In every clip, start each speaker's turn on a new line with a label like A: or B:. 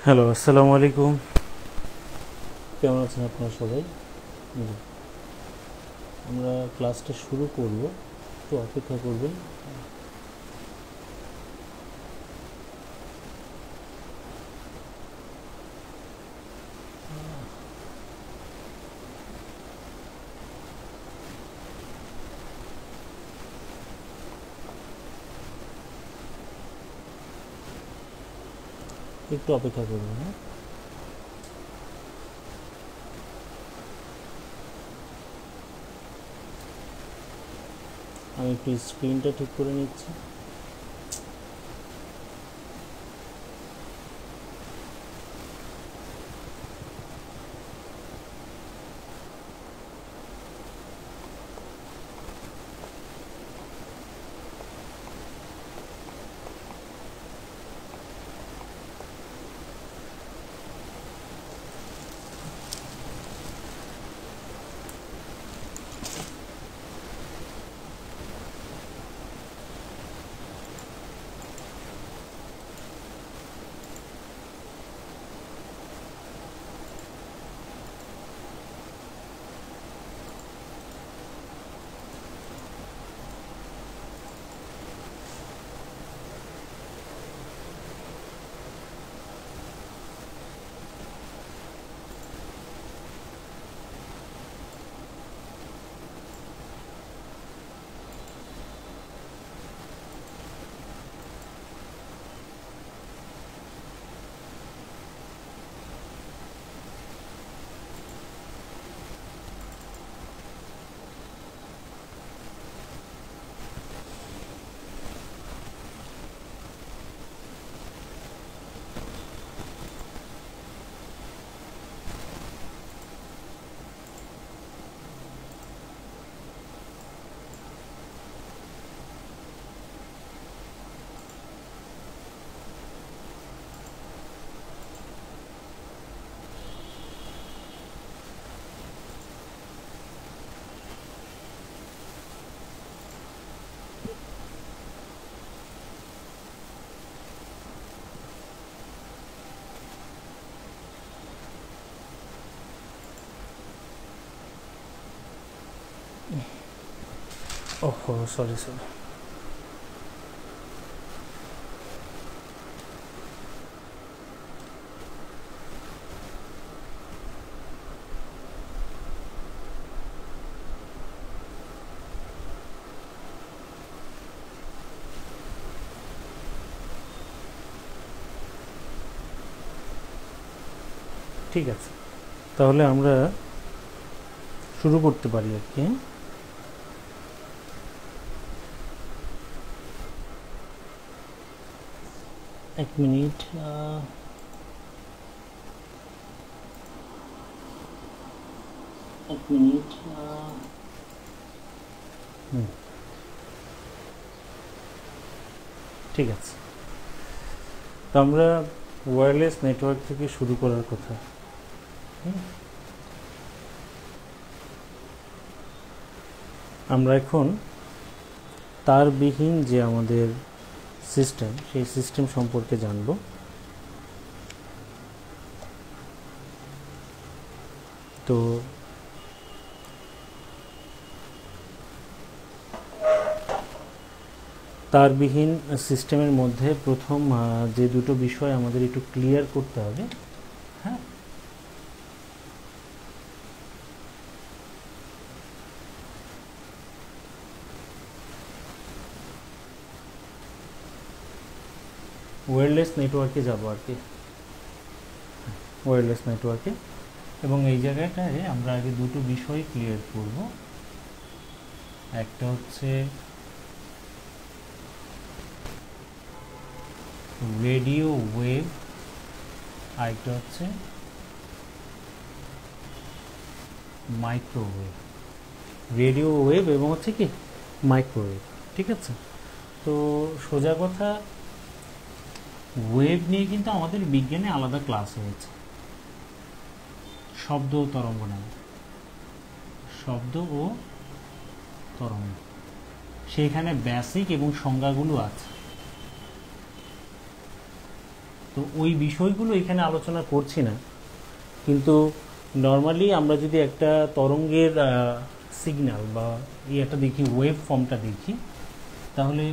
A: Hello, আসসালামু আলাইকুম। কেমন আছেন আপনারা সবাই? আমরা ক্লাসটা শুরু করব, একটু অপেক্ষা করবেন। একটু অপেক্ষা করবেন, হ্যাঁ। আমি একটু স্ক্রিনটা ঠিক করে নিচ্ছি। ওহো, সরি সরি। ঠিক আছে, তাহলে আমরা শুরু করতে পারি আর কি। এক মিনিট। এক মিনিট। ঠিক আছে, তো আমরা ওয়্যারলেস নেটওয়ার্ক থেকে শুরু করার কথা। আমরা এখন তারবিহীন যে আমাদের সিস্টেম, সেই সিস্টেম সম্পর্কে জানব। তো তারবিহীন সিস্টেমের মধ্যে প্রথম যে দুটো বিষয় আমাদের একটু ক্লিয়ার করতে হবে, হ্যাঁ। ওয়্যারলেস নেটওয়ার্কে যাব আর কি, ওয়্যারলেস নেটওয়ার্কে। এবং এই জায়গাটায় আমরা আগে দুটো বিষয় ক্লিয়ার করব। একটা হচ্ছে রেডিও ওয়েভ, আরেকটা হচ্ছে মাইক্রোওয়েভ। রেডিও ওয়েভ এবং হচ্ছে কি মাইক্রোওয়েভ, ঠিক আছে। তো সোজা কথা, ওয়েভ নিয়ে কিন্তু আমাদের বিজ্ঞানে আলাদা ক্লাস হয়েছে, শব্দ ও তরঙ্গ নামে। শব্দ ও তরঙ্গ, সেইখানে বেসিক এবং সংজ্ঞাগুলো আছে। তো ওই বিষয়গুলো এখানে আলোচনা করছি না, কিন্তু নর্মালি আমরা যদি একটা তরঙ্গের সিগন্যাল বা ইয়েটা দেখি, ওয়েভ ফর্মটা দেখি, তাহলে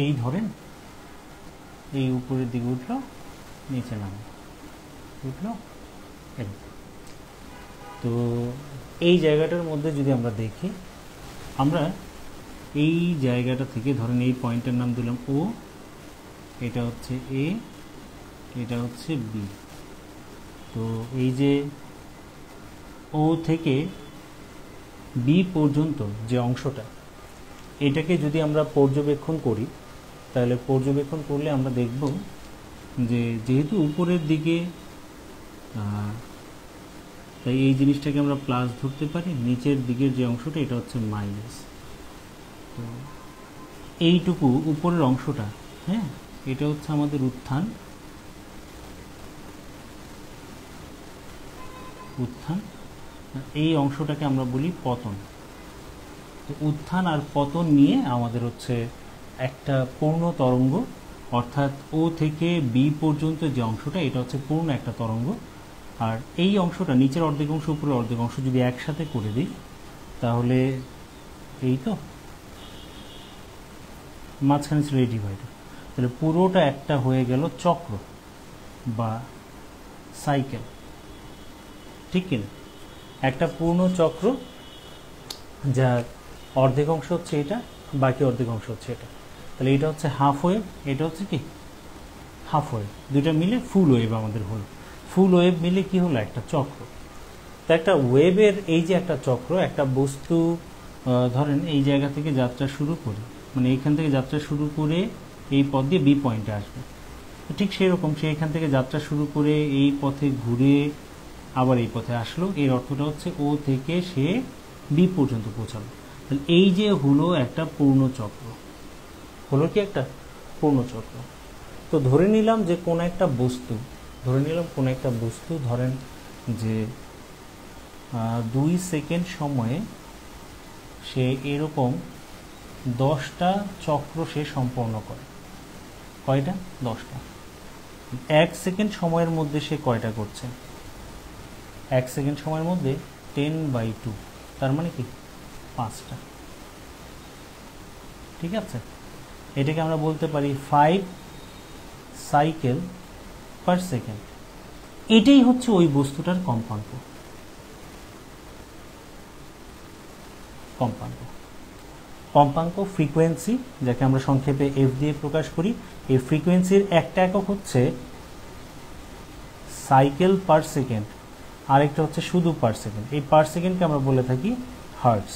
A: এই ধরেন এই উপরের দিকে উঠলো, নিচে নামে, উঠলো, তো এই জায়গাটার মধ্যে যদি আমরা দেখি, আমরা এই জায়গাটা থেকে ধরেন এই পয়েন্টের নাম দিলাম ও, এটা হচ্ছে এ, এটা হচ্ছে বি। তো এই যে ও থেকে বি পর্যন্ত যে অংশটা, এটাকে যদি আমরা পর্যবেক্ষণ করি, তাহলে পর্যবেক্ষণ করলে আমরা দেখব যে যেহেতু উপরের দিকে, তাই এই জিনিসটাকে আমরা প্লাস ধরতে পারি, নিচের দিকের যে অংশটা এটা হচ্ছে মাইনাস। তো এইটুকু উপরের অংশটা, হ্যাঁ, এটা হচ্ছে আমাদের উত্থান, উত্থান, এই অংশটাকে আমরা বলি পতন। তো উত্থান আর পতন নিয়ে আমাদের হচ্ছে একটা পূর্ণ তরঙ্গ, অর্থাৎ ও থেকে বি পর্যন্ত যে অংশটা, এটা হচ্ছে পূর্ণ একটা তরঙ্গ। আর এই অংশটা, নিচের অর্ধেক অংশ উপরের অর্ধেক অংশ যদি একসাথে করে দিই, তাহলে এই তো মাঝখানে ছিল এই ডিভাইডার, তাহলে পুরোটা একটা হয়ে গেল চক্র বা সাইকেল, ঠিক কিনা? একটা পূর্ণ চক্র, যার অর্ধেক অংশ হচ্ছে এটা, বাকি অর্ধেক অংশ হচ্ছে এটা। তাহলে এটা হচ্ছে হাফ ওয়েভ, এটা হচ্ছে কি হাফ ওয়েভ, দুইটা মিলে ফুল ওয়েভ আমাদের হলো। ফুল ওয়েভ মিলে কি হলো? একটা চক্র। তো একটা ওয়েভের এই যে একটা চক্র, একটা বস্তু ধরেন এই জায়গা থেকে যাত্রা শুরু করে, মানে এইখান থেকে যাত্রা শুরু করে এই পথ দিয়ে বি পয়েন্টে আসবে, ঠিক সেরকম সে এখান থেকে যাত্রা শুরু করে এই পথে ঘুরে আবার এই পথে আসলো। এর অর্থটা হচ্ছে ও থেকে সে বি পর্যন্ত পৌঁছালো। তাহলে এই যে হলো একটা পূর্ণ চক্র, হলো কি একটা পূর্ণ চক্র। তো ধরে নিলাম যে কোন একটা বস্তু, ধরেন যে 2 সেকেন্ড সময়ে সে এরকম 10টা চক্র সে সম্পন্ন করে। কয়টা? 10টা। 1 সেকেন্ড সময়ের মধ্যে সে কয়টা করছে? 1 সেকেন্ড সময়ের মধ্যে 10/2, তার মানে কি 5টা। ঠিক আছে, এটাকে আমরা বলতে পারি 5 সাইকেল পার সেকেন্ড। এটাই হচ্ছে ওই বস্তুটার কম্পাঙ্ক। কম্পাঙ্ক ফ্রিকোয়েন্সি, যাকে আমরা সংক্ষেপে এফ দিয়ে প্রকাশ করি। এই ফ্রিকোয়েন্সির একটা একক হচ্ছে সাইকেল পার সেকেন্ড, আরেকটা হচ্ছে শুধু পার সেকেন্ড। এই পার সেকেন্ডকে আমরা বলে থাকি হার্টস।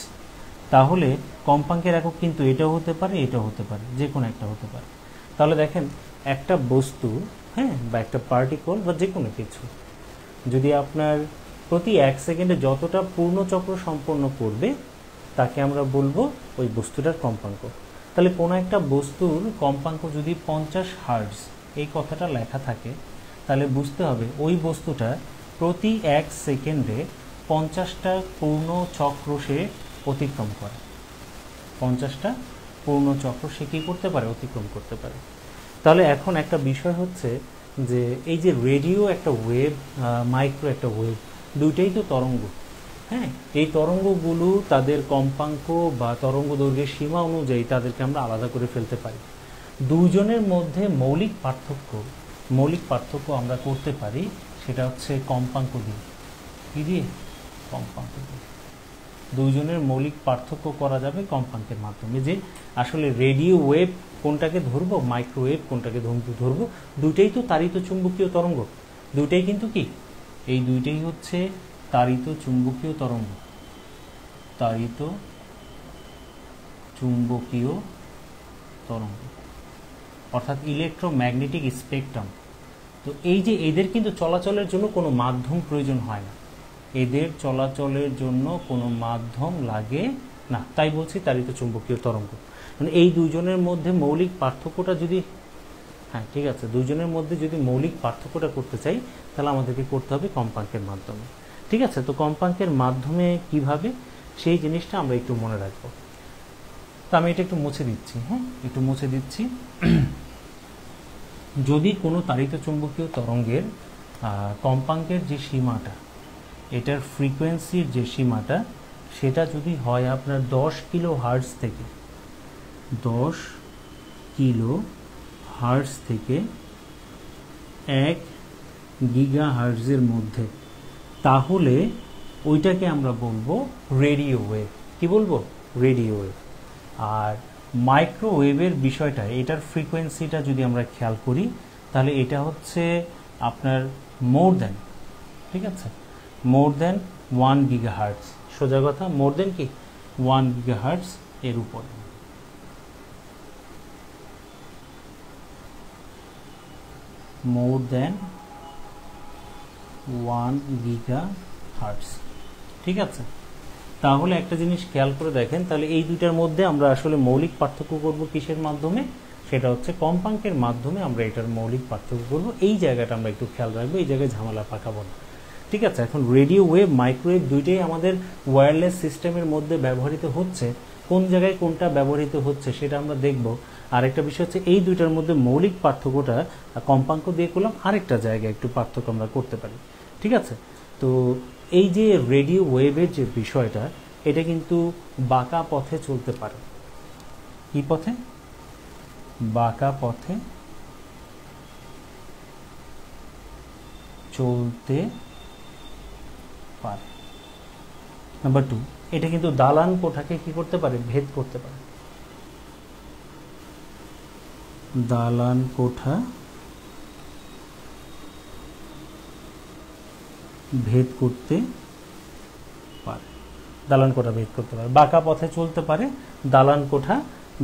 A: তাহলে কম্পাঙ্কের একক কিন্তু এটাও হতে পারে, এটাও হতে পারে, যে কোনো একটা হতে পারে। তাহলে দেখেন একটা বস্তু, হ্যাঁ, বা একটা পার্টিকল বা যে কোনো কিছু যদি আপনার প্রতি 1 সেকেন্ডে যতটা পূর্ণচক্র সম্পন্ন করবে, তাকে আমরা বলবো ওই বস্তুটার কম্পাঙ্ক। তাহলে কোনো একটা বস্তুর কম্পাঙ্ক যদি 50 হার্টজ এই কথাটা লেখা থাকে, তাহলে বুঝতে হবে ওই বস্তুটা প্রতি 1 সেকেন্ডে 50টা পূর্ণ চক্র সে অতিক্রম করে। 50টা পূর্ণ চক্র সে কী করতে পারে? অতিক্রম করতে পারে। তাহলে এখন একটা বিষয় হচ্ছে যে এই যে রেডিও একটা ওয়েভ, মাইক্রো একটা ওয়েভ, দুইটাই তো তরঙ্গ। হ্যাঁ, এই তরঙ্গগুলো তাদের কম্পাঙ্ক বা তরঙ্গ দৈর্ঘ্যের সীমা অনুযায়ী তাদেরকে আমরা আলাদা করে ফেলতে পারি। দুইজনের মধ্যে মৌলিক পার্থক্য আমরা করতে পারি, সেটা হচ্ছে কম্পাঙ্ক দিয়ে। কী দিয়ে? কম্পাঙ্ক দিয়ে। দুইজনের মৌলিক পার্থক্য করা যাবে কম্পাঙ্কের মাধ্যমে, যে আসলে রেডিও ওয়েভ কোনটাকে ধরবো, মাইক্রোওয়েভ কোনটাকে ধরবো। দুইটাই তো তাড়িত চুম্বকীয় তরঙ্গ, দুইটাই কিন্তু কি, এই দুইটাই হচ্ছে তাড়িত চুম্বকীয় তরঙ্গ, তাড়িত চুম্বকীয় তরঙ্গ, অর্থাৎ ইলেকট্রোম্যাগনেটিক স্পেকট্রাম। তো এই যে এদের কিন্তু চলাচলের জন্য কোনো মাধ্যম প্রয়োজন হয় না, এদের চলাচলের জন্য কোনো মাধ্যম লাগে না, তাই বলছি তাড়িত চুম্বকীয় তরঙ্গ। মানে এই দুইজনের মধ্যে মৌলিক পার্থক্যটা যদি, হ্যাঁ ঠিক আছে, দুইজনের মধ্যে যদি মৌলিক পার্থক্যটা করতে চাই, তাহলে আমাদেরকে করতে হবে কম্পাঙ্কের মাধ্যমে। ঠিক আছে, তো কম্পাঙ্কের মাধ্যমে কিভাবে, সেই জিনিসটা আমরা একটু মনে রাখবো। তো আমি এটা একটু মুছে দিচ্ছি, হ্যাঁ একটু মুছে দিচ্ছি। যদি কোনো তাড়িত চুম্বকীয় তরঙ্গের কম্পাঙ্কের যে সীমাটা, এটার ফ্রিকোয়েন্সির যে সীমাটা, সেটা যদি হয় আপনার 10 কিলো হার্টজ থেকে 10 কিলো হার্টজ থেকে 1 গিগা হার্টজের মধ্যে, তাহলে ওইটাকে আমরা বলবো রেডিও ওয়েভ। কি বলবো? Radio wave. আর মাইক্রোওয়েভের বিষয়টা, এটার ফ্রিকোয়েন্সিটা যদি আমরা খেয়াল করি, তাহলে এটা হচ্ছে আপনার মোর দেন, ঠিক আছে, মোর দেন 1 গিগা হার্টজ। সোজা কথা, মোর দেন কি 1 গিগা হার্টজ এর উপর। মোর দেন 1 গিগা হার্টজ, ঠিক আছে। তাহলে একটা জিনিস খেয়াল করে দেখেন, তাহলে এই দুইটার মধ্যে আমরা আসলে মৌলিক পার্থক্য করব কিসের মাধ্যমে? সেটা হচ্ছে কম্পাঙ্কের মাধ্যমে আমরা এটার মৌলিক পার্থক্য করব। এই জায়গাটা আমরা একটু খেয়াল রাখবো, এই জায়গায় ঝামেলা পাকাবো না, ঠিক আছে। এখন রেডিও ওয়েভ, মাইক্রোওয়েভ দুইটাই আমাদের ওয়্যারলেস সিস্টেমের মধ্যে ব্যবহৃত হচ্ছে। কোন জায়গায় কোনটা ব্যবহৃত হচ্ছে সেটা আমরা দেখব। আরেকটা বিষয় হচ্ছে এই দুইটার মধ্যে মৌলিক পার্থক্যটা কম্পাঙ্ক দিয়ে করলাম, আরেকটা জায়গায় একটু পার্থক্য আমরা করতে পারি, ঠিক আছে। তো এই যে রেডিও ওয়েভের যে বিষয়টা, এটা কিন্তু বাঁকা পথে চলতে পারে। কি পথে? বাঁকা পথে চলতে পারে। নাম্বার 2, এটা কিন্তু দালান কোঠাকে কি করতে পারে? ভেদ করতে পারে। দালান কোঠা ভেদ করতে পারে। দালান কোঠা ভেদ করতে পারে, বাঁকা পথে চলতে পারে, দালান কোঠা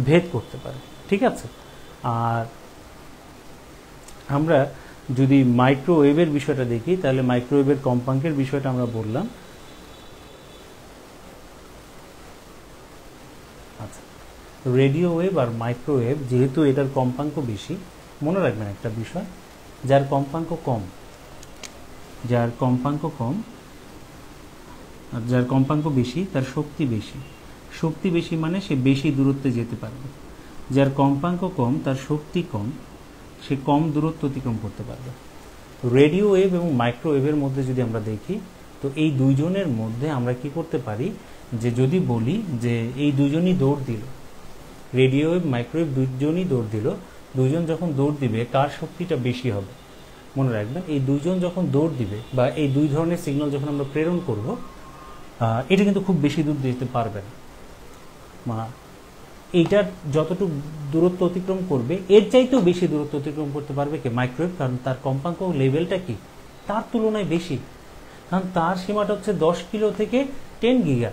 A: ভেদ করতে পারে, ঠিক আছে। আর আমরা যদি মাইক্রোওয়েভের বিষয়টা দেখি, তাহলে মাইক্রোওয়েভের কম্পাঙ্কের বিষয়টা আমরা বললাম। আচ্ছা, রেডিও ওয়েভ আর মাইক্রোওয়েভ, যেহেতু এটার কম্পাঙ্ক বেশি, মনে রাখবেন একটা বিষয়, যার কম্পাঙ্ক কম, যার কম্পাঙ্ক কম আর যার কম্পাঙ্ক বেশি তার শক্তি বেশি। শক্তি বেশি মানে সে বেশি দূরত্বে যেতে পারবে। যার কম্পাঙ্ক কম তার শক্তি কম, সে কম দূরত্ব অতিক্রম করতে পারবে। রেডিও ওয়েভ এবং মাইক্রোওয়েভের মধ্যে যদি আমরা দেখি, তো এই দুইজনের মধ্যে আমরা কি করতে পারি, যে যদি বলি যে এই দুজনই দৌড় দিল, রেডিও ওয়েভ মাইক্রোওয়েভ দুইজনই দৌড় দিল, দুইজন যখন দৌড় দিবে কার শক্তিটা বেশি হবে? মনে রাখবেন, এই দুইজন যখন দৌড় দিবে বা এই দুই ধরনের সিগন্যাল যখন আমরা প্রেরণ করব, এটা কিন্তু খুব বেশি দূর দিতে পারবে না। এইটার যতটুকু দূরত্ব অতিক্রম করবে এর চাইতেও বেশি দূরত্ব অতিক্রম করতে পারবে কি? মাইক্রোওয়েভ, কারণ তার কম্পাঙ্ক লেভেলটা কি তার তুলনায় বেশি, কারণ তার সীমাটা হচ্ছে 10 কিলো থেকে 10 গিগা,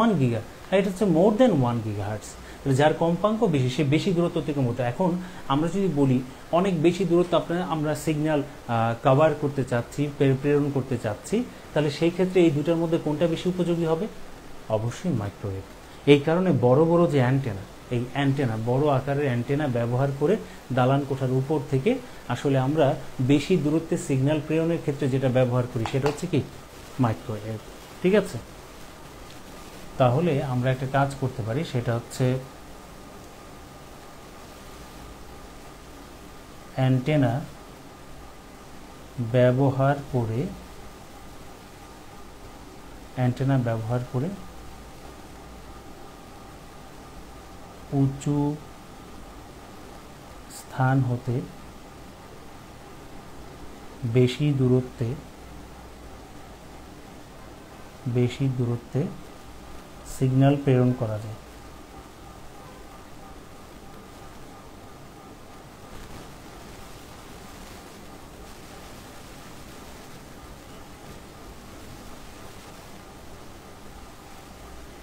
A: 1 গিগা, আর এটা হচ্ছে মোর দেন 1 গিগা হার্টজ। যার কম্পাঙ্ক বেশি সে বেশি দূরত্ব অতিক্রম করতে। এখন আমরা যদি বলি অনেক বেশি দূরত্ব আমরা সিগন্যাল কভার করতে চাচ্ছি, প্রেরণ করতে চাচ্ছি, তাহলে সেই ক্ষেত্রে এই দুটার মধ্যে কোনটা বেশি উপযোগী হবে? অবশ্যই মাইক্রোওয়েভ। এই কারণে বড় বড় যে অ্যান্টেনা, এই অ্যান্টেনা, বড় আকারের অ্যান্টেনা ব্যবহার করে দালান কোঠার উপর থেকে আসলে আমরা বেশি দূরত্বে সিগন্যাল প্রেরণের ক্ষেত্রে যেটা ব্যবহার করি সেটা হচ্ছে কি? মাইক্রোওয়েভ, ঠিক আছে। তাহলে আমরা একটা কাজ করতে পারি, সেটা হচ্ছে অ্যান্টেনা ব্যবহার করে উঁচু স্থান হতে বেশি দূরত্বে সিগন্যাল প্রেরণ করা যায়।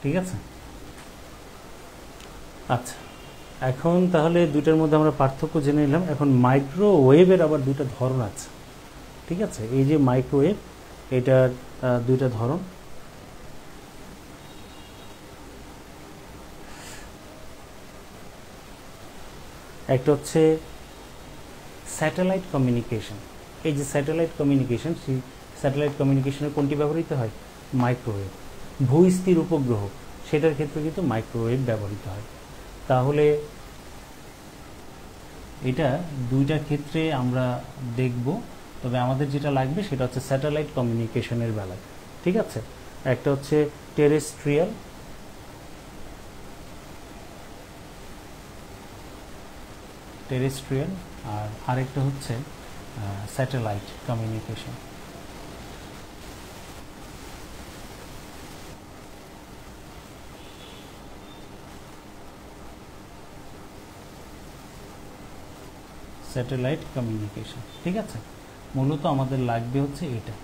A: ঠিক আছে। আচ্ছা, এখন তাহলে দুইটার মধ্যে আমরা পার্থক্য জেনে নিলাম। এখন মাইক্রোওয়েভের আবার দুইটা ধরন আছে, ঠিক আছে। এই যে মাইক্রোওয়েভ, এটার দুইটা ধরন। একটা হচ্ছে স্যাটেলাইট কমিউনিকেশন। এই যে স্যাটেলাইট কমিউনিকেশন, সেই স্যাটেলাইট কমিউনিকেশনের কোনটি ব্যবহৃত হয়? মাইক্রোওয়েভ। ভূস্থির উপগ্রহ, সেটার ক্ষেত্রে কিন্তু মাইক্রোওয়েভ ব্যবহৃত হয়। তাহলে এটা দুইটা ক্ষেত্রে আমরা দেখব, তবে আমাদের যেটা লাগবে সেটা হচ্ছে স্যাটেলাইট কমিউনিকেশনের বেলায়। ঠিক আছে, একটা হচ্ছে টেরেস্ট্রিয়াল, আর আরেকটা হচ্ছে স্যাটেলাইট কমিউনিকেশন। স্যাটেলাইট কমিউনিকেশন, ঠিক আছে, মূলত আমাদের লাগবে হচ্ছে এটা।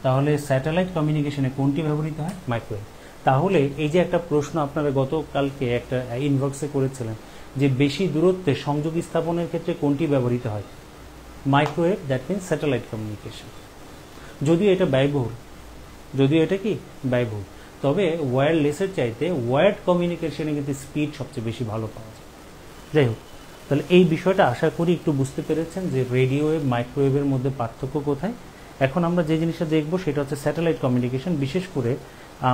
A: তাহলে স্যাটেলাইট কমিউনিকেশনে কোনটি ব্যবহৃত হয়? মাইক্রোওয়েভ। তাহলে এই যে একটা প্রশ্ন আপনারা গতকালকে একটা ইনবক্সে করেছিলেন যে বেশি দূরত্বে সংযোগ স্থাপনের ক্ষেত্রে কোনটি ব্যবহৃত হয়? Microwave, that means satellite communication. যদিও এটা ব্যয়বহুল, তবে ওয়্যারলেসের চাইতে ওয়্যার্ড কমিউনিকেশনে কিন্তু স্পিড সবচেয়ে বেশি ভালো পাওয়া যায়। যাই হোক, তাহলে এই বিষয়টা আশা করি একটু বুঝতে পেরেছেন যে রেডিও ওয়েভ মাইক্রোওয়েভের মধ্যে পার্থক্য কোথায়। এখন আমরা যে জিনিসটা দেখব সেটা হচ্ছে স্যাটেলাইট কমিউনিকেশন। বিশেষ করে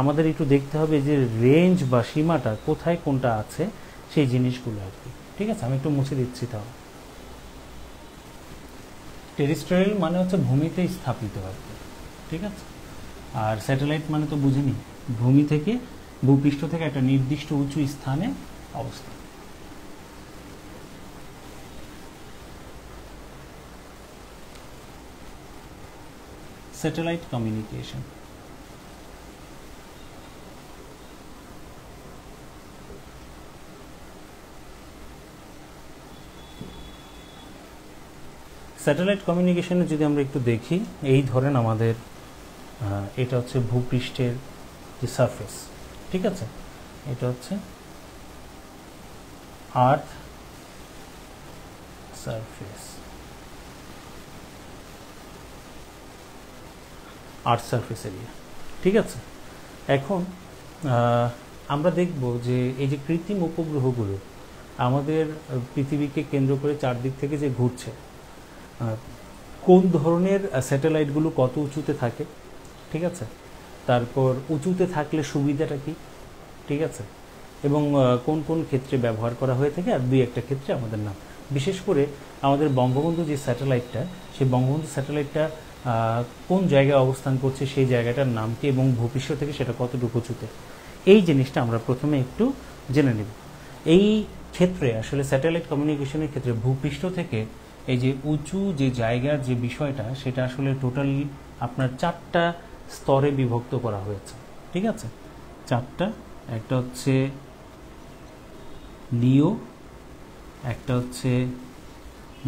A: আমাদের একটু দেখতে হবে যে রেঞ্জ বা সীমাটা কোথায় কোনটা আছে, সেই জিনিসগুলো আর কি। ঠিক আছে, আমি একটু মুছে দিচ্ছি। তাহলে টেরেস্ট্রিয়াল মানে হচ্ছে ভূমিতে স্থাপিত আর কি, ঠিক আছে। আর স্যাটেলাইট মানে তো বুঝিনি, ভূমি থেকে, ভূপৃষ্ঠ থেকে একটা নির্দিষ্ট উঁচু স্থানে অবস্থান। স্যাটেলাইট কমিউনিকেশন, স্যাটেলাইট কমিউনিকেশনে যদি আমরা একটু দেখি, এই ধরেন আমাদের এটা হচ্ছে ভূপৃষ্ঠের যে সারফেস, ঠিক আছে, এটা হচ্ছে আর্থ সারফেস, এরিয়া, ঠিক আছে। এখন আমরা দেখব যে এই যে কৃত্রিম উপগ্রহগুলো আমাদের পৃথিবীকে কেন্দ্র করে চারদিক থেকে যে ঘুরছে, কোন ধরনের স্যাটেলাইটগুলো কত উঁচুতে থাকে, ঠিক আছে, তারপর উঁচুতে থাকলে সুবিধাটা কি, ঠিক আছে, এবং কোন কোন ক্ষেত্রে ব্যবহার করা হয়ে থাকে, আর দুই একটা ক্ষেত্রে আমাদের নাম। বিশেষ করে আমাদের বঙ্গবন্ধু যে স্যাটেলাইটটা, সেই বঙ্গবন্ধু স্যাটেলাইটটা কোন জায়গায় অবস্থান করছে, সেই জায়গাটার নাম কি, এবং ভূপৃষ্ঠ থেকে সেটা কতটুকু উঁচুতে, এই জিনিসটা আমরা প্রথমে একটু জেনে নেব। এই ক্ষেত্রে আসলে স্যাটেলাইট কমিউনিকেশনের ক্ষেত্রে ভূপৃষ্ঠ থেকে এই যে উঁচু যে জায়গার যে বিষয়টা, সেটা আসলে টোটালি আপনার চারটা স্তরে বিভক্ত করা হয়েছে, ঠিক আছে, চারটা। একটা হচ্ছে লিও, একটা হচ্ছে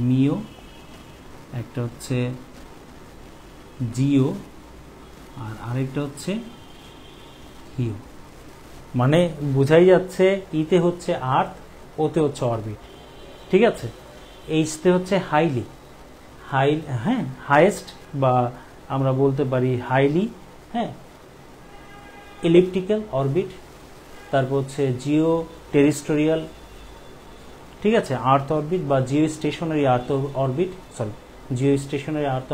A: মিও, একটা হচ্ছে জিও, আর আরেকটা হচ্ছে হিও। মানে বোঝাই যাচ্ছে, ইতে হচ্ছে আর্থ, ওতে হচ্ছে অরবিট, ঠিক আছে। এইচতে হচ্ছে হাইয়েস্ট, বা আমরা বলতে পারি হাইলি, হ্যাঁ, ইলিপ্টিক্যাল অরবিট। তারপর হচ্ছে জিও টেরিস্টোরিয়াল, ঠিক আছে, আর্থ অরবিট বা জিও স্টেশনারি আর্থ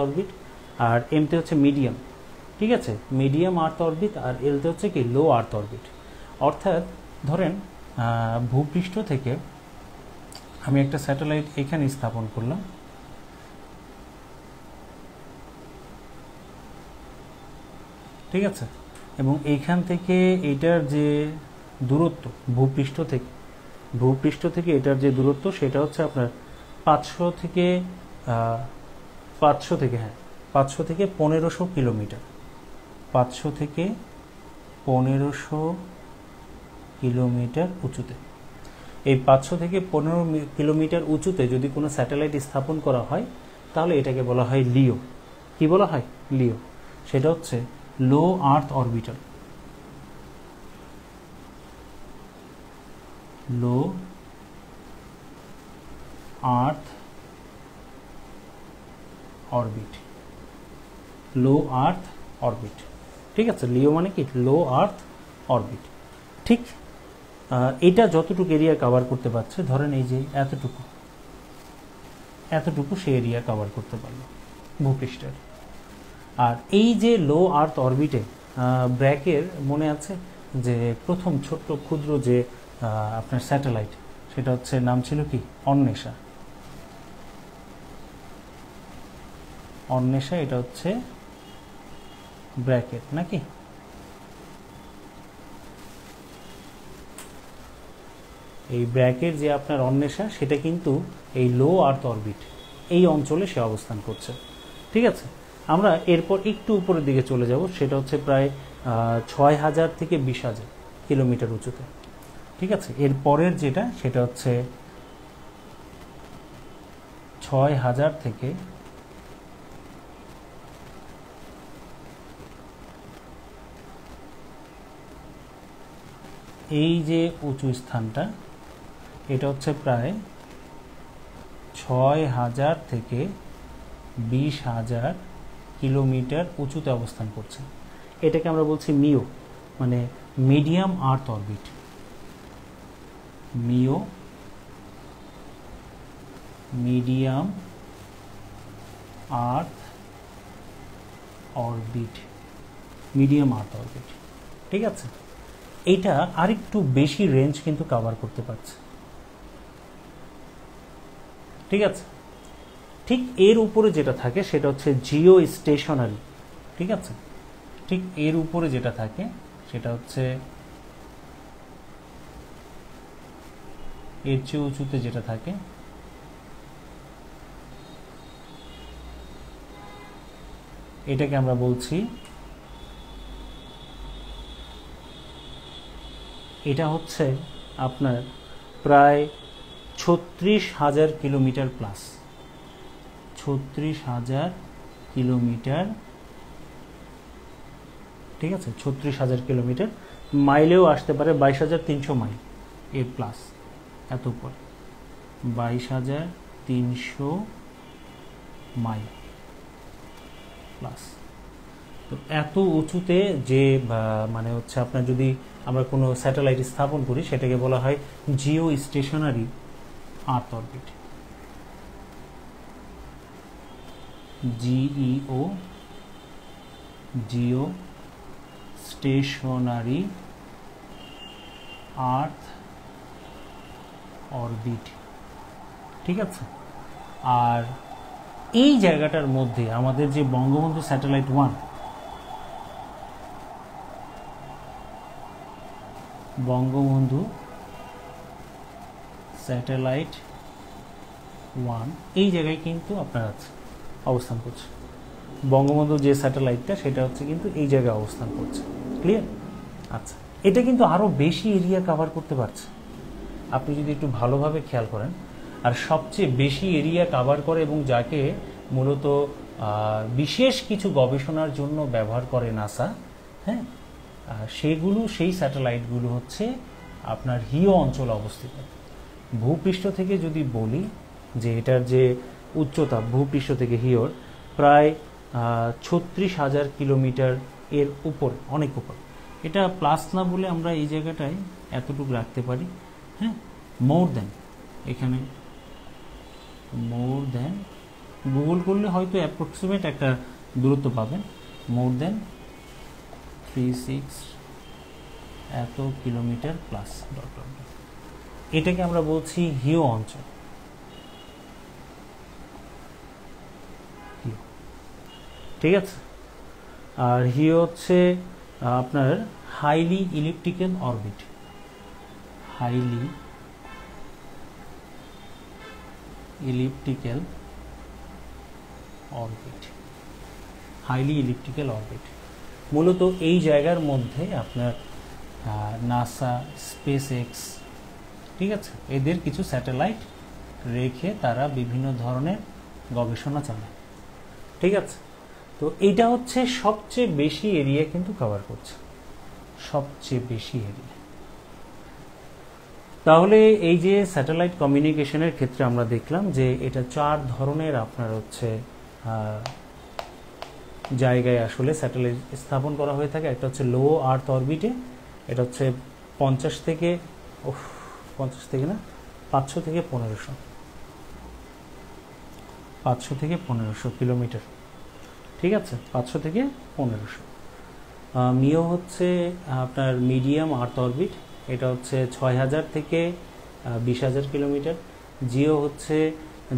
A: অরবিট। আর এমতে হচ্ছে মিডিয়াম, ঠিক আছে, মিডিয়াম আর্থ অরবিট। আর এলতে হচ্ছে কি লো আর্থ অরবিট। অর্থাৎ ধরেন ভূপৃষ্ঠ থেকে আমি একটা স্যাটেলাইট এখানে স্থাপন করলাম, ঠিক আছে, এবং এইখান থেকে এটার যে দূরত্ব ভূপৃষ্ঠ থেকে এটার যে দূরত্ব, সেটা হচ্ছে আপনার 500 থেকে 1500 কিলোমিটার। 500 থেকে 1500 কিলোমিটার উঁচুতে। এই 500 থেকে 15 কিলোমিটার উঁচুতে যদি কোনো স্যাটেলাইট স্থাপন করা হয়, তাহলে এটাকে বলা হয় লিও। কি বলা হয়? লিও। সেটা হচ্ছে লো আর্থ অরবিটাল, লো আর্থ অরবিট, ঠিক আছে। লিও মানে কি লো আর্থ অরবিট, ঠিক। এটা যতটুকু এরিয়া কভার করতে পারছে, ধরেন এই যে এতটুকু সে এরিয়া কভার করতে পারলো ভূপৃষ্ঠের। আর এই যে লো আর্থ অরবিটে ব্র্যাকের মনে আছে যে প্রথম ক্ষুদ্র যে আপনার স্যাটেলাইট, সেটা হচ্ছে নাম ছিল কি অন্বেষা, অন্বেষা, এটা হচ্ছে ব্র্যাকেট নাকি? এই ব্র্যাকেট যে আপনার অন্বেষা, সেটা কিন্তু এই লো আর্থ অরবিট এই অঞ্চলে সে অবস্থান করছে। ঠিক আছে, আমরা এরপর একটু উপরের দিকে চলে যাব, সেটা হচ্ছে প্রায় 6000 থেকে 20,000 কিলোমিটার উঁচুতে। ঠিক আছে, এরপরের যেটা সেটা হচ্ছে 6000 থেকে এই যে উঁচু স্থানটা, এটা হচ্ছে প্রায় 6000 থেকে 20,000 কিলোমিটার উঁচুতে অবস্থান করছে। এটাকে আমরা বলছি মিও, মানে মিডিয়াম আর্থ অরবিট। মিও, মিডিয়াম আর্থ অরবিট, মিডিয়াম আর্থ অরবিট। ঠিক আছে, এইটা আরেকটু বেশি রেঞ্জ কিন্তু কভার করতে পারছে। ঠিক আছে, ঠিক এর উপরে যেটা থাকে সেটা হচ্ছে জিও স্টেশনারি। ঠিক আছে, ঠিক এর উপরে যেটা থাকে সেটা হচ্ছে এর চেয়ে উঁচুতে যেটা থাকে এটাকে আমরা বলছি, এটা হচ্ছে আপনার প্রায় 36,000 কিলোমিটার প্লাস, 36,000 কিলোমিটার। ঠিক আছে, 36,000 কিলোমিটার, মাইলেও আসতে পারে 22,300 মাইল এর প্লাস, এত উপর 22,300 মাইল প্লাস। তো এত উঁচুতে যে মানে হচ্ছে আপনার যদি আমরা কোনো স্যাটেলাইট স্থাপন করি সেটাকে বলা হয় জিও স্টেশনারি আর্থ অরবিট। জিইও, জিও স্টেশনারি আর্থ অরবিট। ঠিক আছে, আর এই জায়গাটার মধ্যে আমাদের যে বঙ্গবন্ধু স্যাটেলাইট 1, বঙ্গবন্ধু স্যাটেলাইট 1 এই জায়গায় কিন্তু আপনার আছে অবস্থান করছে। বঙ্গবন্ধু যে স্যাটেলাইটটা সেটা হচ্ছে কিন্তু এই জায়গায় অবস্থান করছে। ক্লিয়ার? আচ্ছা, এটা কিন্তু আরও বেশি এরিয়া কভার করতে পারছে, আপনি যদি একটু ভালোভাবে খেয়াল করেন। আর সবচেয়ে বেশি এরিয়া কভার করে এবং যাকে মূলত বিশেষ কিছু গবেষণার জন্য ব্যবহার করে নাসা, হ্যাঁ, সেগুলো সেই স্যাটেলাইটগুলো হচ্ছে আপনার হিও অঞ্চলে অবস্থিত। ভূপৃষ্ঠ থেকে যদি বলি যে এটার যে উচ্চতা ভূপৃষ্ঠ থেকে হিওর প্রায় 36,000 কিলোমিটার এর উপরে, অনেক উপর। এটা প্লাস না বলে আমরা এই জায়গাটায় এতটুকু রাখতে পারি, হ্যাঁ, মোর দেন, এখানে মোর দেন গুগল করলে হয়তো অ্যাপ্রক্সিমেট একটা দূরত্ব পাবেন, মোর দেন 36 এত কিলোমিটার প্লাস ডট ডট। এটাকে আমরা বলছি হিও অঞ্চল। ঠিক আছে, আর হিও হচ্ছে আপনার highly elliptical orbit, highly elliptical orbit, highly elliptical orbit. মূলত এই জায়গার মধ্যে আপনার নাসা, স্পেস এক্স, ঠিক আছে, এদের কিছু স্যাটেলাইট রেখে তারা বিভিন্ন ধরনের গবেষণা চালায়। ঠিক আছে, তো এইটা হচ্ছে সবচেয়ে বেশি এরিয়া কিন্তু কভার করছে, সবচেয়ে বেশি এরিয়া। তাহলে এই যে স্যাটেলাইট কমিউনিকেশনের ক্ষেত্রে আমরা দেখলাম যে এটা 4 ধরনের আপনার হচ্ছে জায়গায় আসলে স্যাটেলাইট স্থাপন করা হয়ে থাকে। একটা হচ্ছে লো আর্থ অরবিটে, এটা হচ্ছে 50 থেকে 500 থেকে 1500 কিলোমিটার। ঠিক আছে, 500 থেকে 1500। মিও হচ্ছে আপনার মিডিয়াম আর্থ অরবিট, এটা হচ্ছে 6000 থেকে 20,000 কিলোমিটার। জিও হচ্ছে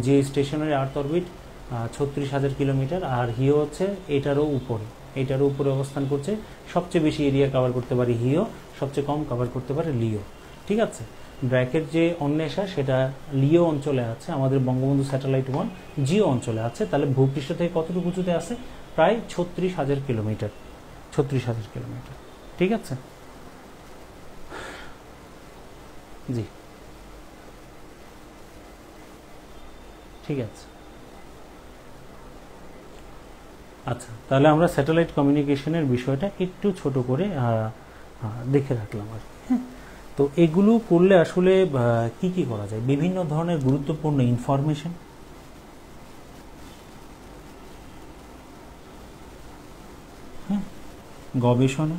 A: জিও স্টেশনারি আর্থ অরবিট, 36,000 কিলোমিটার, আর হিও হচ্ছে এটারও উপরে অবস্থান করছে। সবচেয়ে বেশি এরিয়া কভার করতে পারে হিও, সবচেয়ে কম কভার করতে পারে লিও। ঠিক আছে, ব্র্যাকের যে অন্বেষা সেটা লিও অঞ্চলে আছে, আমাদের বঙ্গবন্ধু স্যাটেলাইট 1 জিও অঞ্চলে আছে। তাহলে ভূপৃষ্ঠ থেকে কতটুকু উঁচুতে আছে? প্রায় 36,000 কিলোমিটার। 36,000 কিলোমিটার। ঠিক আছে, জি ঠিক আছে। আচ্ছা, তাহলে আমরা স্যাটেলাইট কমিউনিকেশনের বিষয়টা একটু ছোট করে দেখে রাখলাম আর কি। হ্যাঁ, তো এগুলো করলে আসলে কি কি করা যায়? বিভিন্ন ধরনের গুরুত্বপূর্ণ ইনফরমেশন, হ্যাঁ, গবেষণা,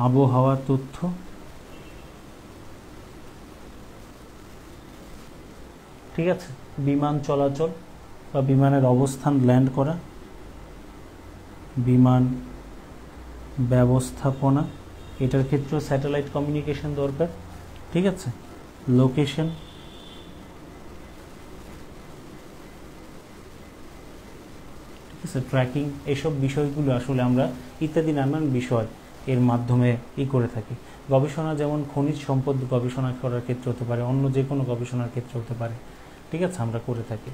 A: আবহাওয়ার তথ্য, ঠিক আছে, বিমান চলাচল বা বিমানের অবস্থান, ল্যান্ড করা, বিমান ব্যবস্থাপনা, এটার ক্ষেত্রেও স্যাটেলাইট কমিউনিকেশন দরকার। ঠিক আছে, লোকেশন, ঠিক আছে, ট্র্যাকিং, এইসব বিষয়গুলো আসলে আমরা ইত্যাদি নানান বিষয় এর মাধ্যমে করে থাকি। গবেষণা যেমন খনিজ সম্পদ গবেষণা করার ক্ষেত্রে হতে পারে, অন্য যে কোনো গবেষণার ক্ষেত্রে হতে পারে। ঠিক আছে, আমরা করে থাকি।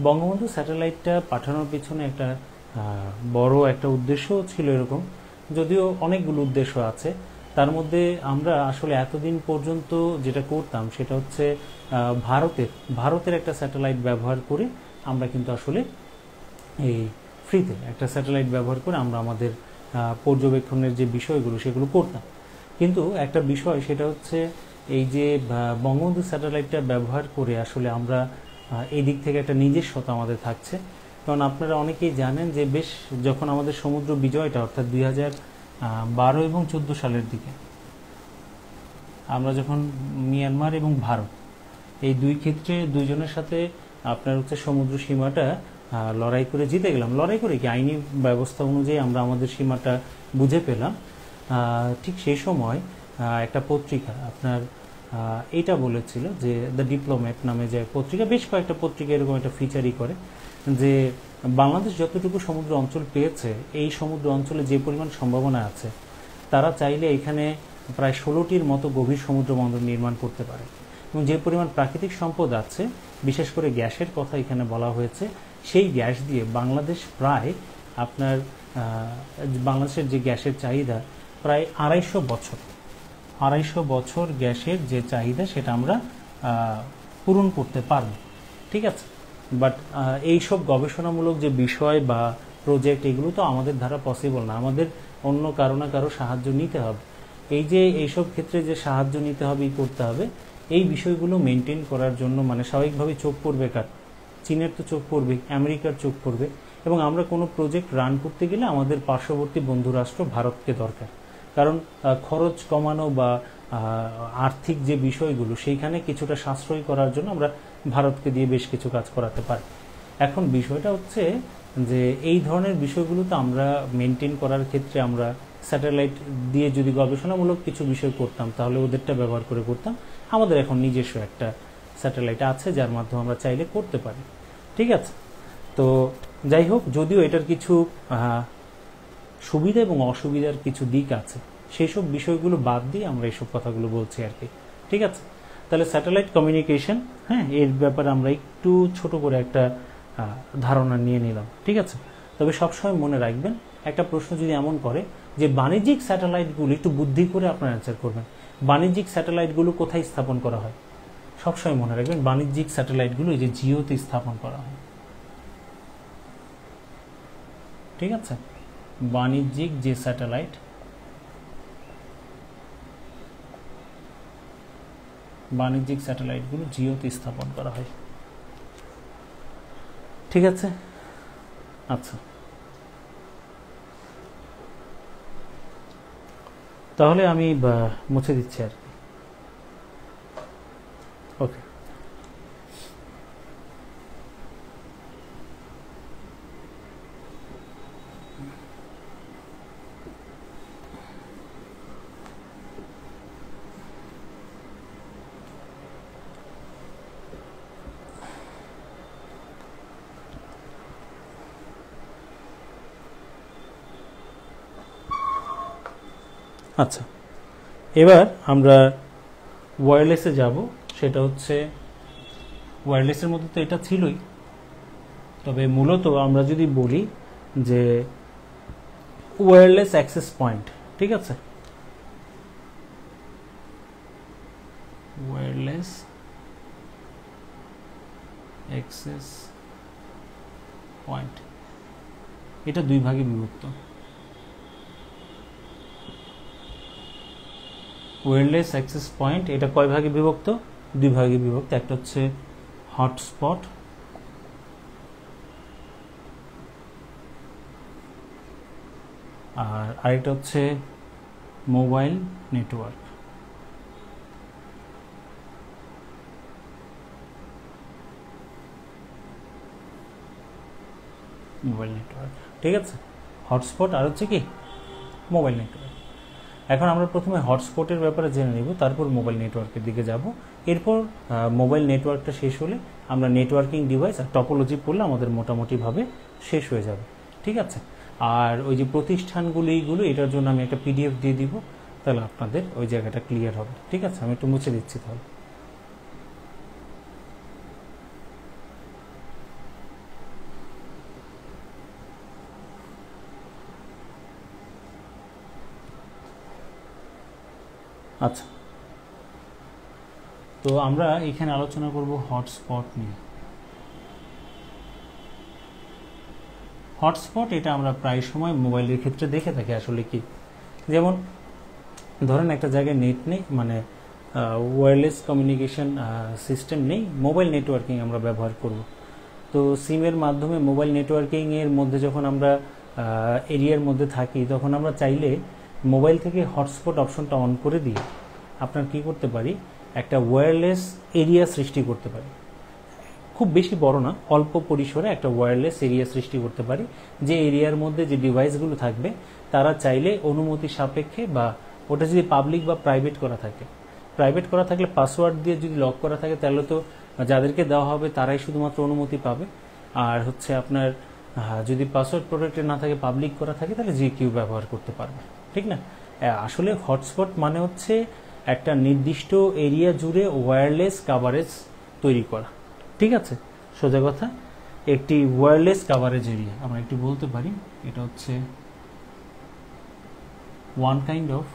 A: বঙ্গবন্ধু স্যাটেলাইটটা পাঠানোর পিছনে একটা বড় একটা উদ্দেশ্যও ছিল এরকম, যদিও অনেকগুলো উদ্দেশ্য আছে। তার মধ্যে আমরা আসলে এতদিন পর্যন্ত যেটা করতাম সেটা হচ্ছে ভারতের একটা স্যাটেলাইট ব্যবহার করে আমরা কিন্তু আসলে এই ফ্রিতে একটা স্যাটেলাইট ব্যবহার করে আমরা আমাদের পর্যবেক্ষণের যে বিষয়গুলো সেগুলো করতাম। কিন্তু একটা বিষয় সেটা হচ্ছে এই যে বঙ্গবন্ধু স্যাটেলাইটটা ব্যবহার করে আসলে আমরা এই দিক থেকে একটা নিজস্বতা আমাদের থাকছে। কারণ আপনারা অনেকেই জানেন যে বেশ যখন আমাদের সমুদ্র বিজয়টা অর্থাৎ 2012 এবং 14 সালের দিকে আমরা যখন মিয়ানমার এবং ভারত এই দুই ক্ষেত্রে দুইজনের সাথে আপনার হচ্ছে সমুদ্র সীমাটা লড়াই করে জিতে গেলাম। লড়াই করে কি, আইনি ব্যবস্থা অনুযায়ী আমরা আমাদের সীমাটা বুঝে পেলাম। ঠিক সেই সময় একটা পত্রিকা আপনার এটা বলেছিল যে দ্য ডিপ্লোম্যাট নামে যে পত্রিকা, বেশ কয়েকটা পত্রিকা এরকম একটা ফিচারই করে যে বাংলাদেশ যতটুকু সমুদ্র অঞ্চল পেয়েছে, এই সমুদ্র অঞ্চলে যে পরিমাণ সম্ভাবনা আছে তারা চাইলে এখানে প্রায় 16টির মতো গভীর সমুদ্র বন্দর নির্মাণ করতে পারে। এবং যে পরিমাণ প্রাকৃতিক সম্পদ আছে, বিশেষ করে গ্যাসের কথা এখানে বলা হয়েছে, সেই গ্যাস দিয়ে বাংলাদেশ প্রায় আপনার বাংলাদেশের যে গ্যাসের চাহিদা প্রায় 250 বছর গ্যাসের যে চাহিদা সেটা আমরা পূরণ করতে পারব। ঠিক আছে, বাট এইসব গবেষণামূলক যে বিষয় বা প্রজেক্ট এগুলো তো আমাদের দ্বারা পসিবল না, আমাদের অন্য কারো না কারো সাহায্য নিতে হবে। এই যে এইসব ক্ষেত্রে যে সাহায্য নিতে হবে করতে হবে, এই বিষয়গুলো মেনটেন করার জন্য মানে স্বাভাবিকভাবে চোখ পড়বে কার? চীনের তো চোখ পড়বে, আমেরিকার চোখ পড়বে। এবং আমরা কোনো প্রজেক্ট রান করতে গেলে আমাদের পার্শ্ববর্তী বন্ধু রাষ্ট্র ভারতকে দরকার, কারণ খরচ কমানো বা আর্থিক যে বিষয়গুলো সেইখানে কিছুটা সাশ্রয় করার জন্য আমরা ভারতকে দিয়ে বেশ কিছু কাজ করাতে পারি। এখন বিষয়টা হচ্ছে যে এই ধরনের বিষয়গুলো তো আমরা মেনটেন করার ক্ষেত্রে আমরা স্যাটেলাইট দিয়ে যদি গবেষণামূলক কিছু বিষয় করতাম তাহলে ওদেরটা ব্যবহার করে করতাম। আমাদের এখন নিজস্ব একটা স্যাটেলাইট আছে যার মাধ্যমে আমরা চাইলে করতে পারি। ঠিক আছে, তো যাই হোক, যদিও এটার কিছু সুবিধা এবং অসুবিধার কিছু দিক আছে, সেই সব বিষয়গুলো বাদ দিয়ে আমরা এইসব কথাগুলো বলছি আর কি। ঠিক আছে, তাহলে স্যাটেলাইট কমিউনিকেশন, হ্যাঁ, এর ব্যাপারে আমরা একটু ছোট করে একটা ধারণা নিয়ে নিলাম। ঠিক আছে, তবে সবসময় মনে রাখবেন, একটা প্রশ্ন যদি এমন করে যে বাণিজ্যিক স্যাটেলাইটগুলো, একটু বুদ্ধি করে আপনার অ্যান্সার করবেন, বাণিজ্যিক স্যাটেলাইটগুলো কোথায় স্থাপন করা হয়? সবসময় মনে রাখবেন বাণিজ্যিক স্যাটেলাইটগুলো এই যে জিওতে স্থাপন করা হয়। ঠিক আছে, বাণিজ্যিক যে স্যাটেলাইট, বাণিজ্যিক স্যাটেলাইটগুলো জিওতে স্থাপন করা হয়। ঠিক আছে, আচ্ছা, তাহলে আমি মুছে দিচ্ছি আর কি। ওকে। আচ্ছা, এবার আমরা ওয়্যারলেসে যাব। সেটা হচ্ছে ওয়্যারলেসের মধ্যে তো এটা ছিলই, তবে মূলত আমরা যদি বলি যে ওয়্যারলেস অ্যাক্সেস পয়েন্ট, ঠিক আছে, ওয়্যারলেস অ্যাক্সেস পয়েন্ট, এটা দুই ভাগে বিভক্ত। ওয়্যারলেস অ্যাক্সেস পয়েন্ট এটা কয় ভাগে বিভক্ত? দুই ভাগে বিভক্ত। একটা হচ্ছে হটস্পট আর আরেকটা হচ্ছে মোবাইল নেটওয়ার্ক। মোবাইল নেটওয়ার্ক, ঠিক আছে, হটস্পট আর হচ্ছে কি মোবাইল নেটওয়ার্ক। এখন আমরা প্রথমে হটস্পটের ব্যাপারে জেনে নিব, তারপর মোবাইল নেটওয়ার্কের দিকে যাব। এরপর মোবাইল নেটওয়ার্কটা শেষ হলে আমরা নেটওয়ার্কিং ডিভাইস আর টপোলজি পড়লে আমাদের মোটামুটিভাবে শেষ হয়ে যাবে, ঠিক আছে। আর ওই যে প্রতিষ্ঠানগুলো এটার জন্য আমি একটা পিডিএফ দিয়ে দিব, তাহলে আপনাদের ওই জায়গাটা ক্লিয়ার হবে, ঠিক আছে। আমি একটু মুছে দিচ্ছি তাহলে। আচ্ছা, তো আমরা এখানে আলোচনা করব হটস্পট নিয়ে। হটস্পট এটা আমরা প্রায় সময় মোবাইলের ক্ষেত্রে দেখে থাকি। আসলে কি, যেমন ধরেন একটা জায়গায় নেট নেই, মানে ওয়্যারলেস কমিউনিকেশন সিস্টেম নেই, মোবাইল নেটওয়ার্কিং আমরা ব্যবহার করব। তো সিমের মাধ্যমে মোবাইল নেটওয়ার্কিং এর মধ্যে যখন আমরা এরিয়ার মধ্যে থাকি, তখন আমরা চাইলে মোবাইল থেকে হটস্পট অপশনটা অন করে দিয়ে আপনার কি করতে পারি, একটা ওয়্যারলেস এরিয়া সৃষ্টি করতে পারি। খুব বেশি বড় না, অল্প পরিসরে একটা ওয়্যারলেস এরিয়া সৃষ্টি করতে পারি, যে এরিয়ার মধ্যে যে ডিভাইসগুলো থাকবে তারা চাইলে অনুমতি সাপেক্ষে, বা ওটা যদি পাবলিক বা প্রাইভেট করা থাকে, প্রাইভেট করা থাকলে পাসওয়ার্ড দিয়ে যদি লক করা থাকে তাহলে তো যাদেরকে দেওয়া হবে তারাই শুধুমাত্র অনুমতি পাবে। আর হচ্ছে আপনার যদি পাসওয়ার্ড প্রোটেক্টেড না থাকে, পাবলিক করা থাকে, তাহলে যে কেউ ব্যবহার করতে পারবে, ঠিক না। আসলে হটস্পট মানে হচ্ছে একটা নির্দিষ্ট এরিয়া জুড়ে ওয়্যারলেস কাভারেজ তৈরি করা, ঠিক আছে। সোজা কথা, একটি ওয়্যারলেস কাভারেজ এরিয়া আমরা একটু বলতে পারি, এটা হচ্ছে one kind of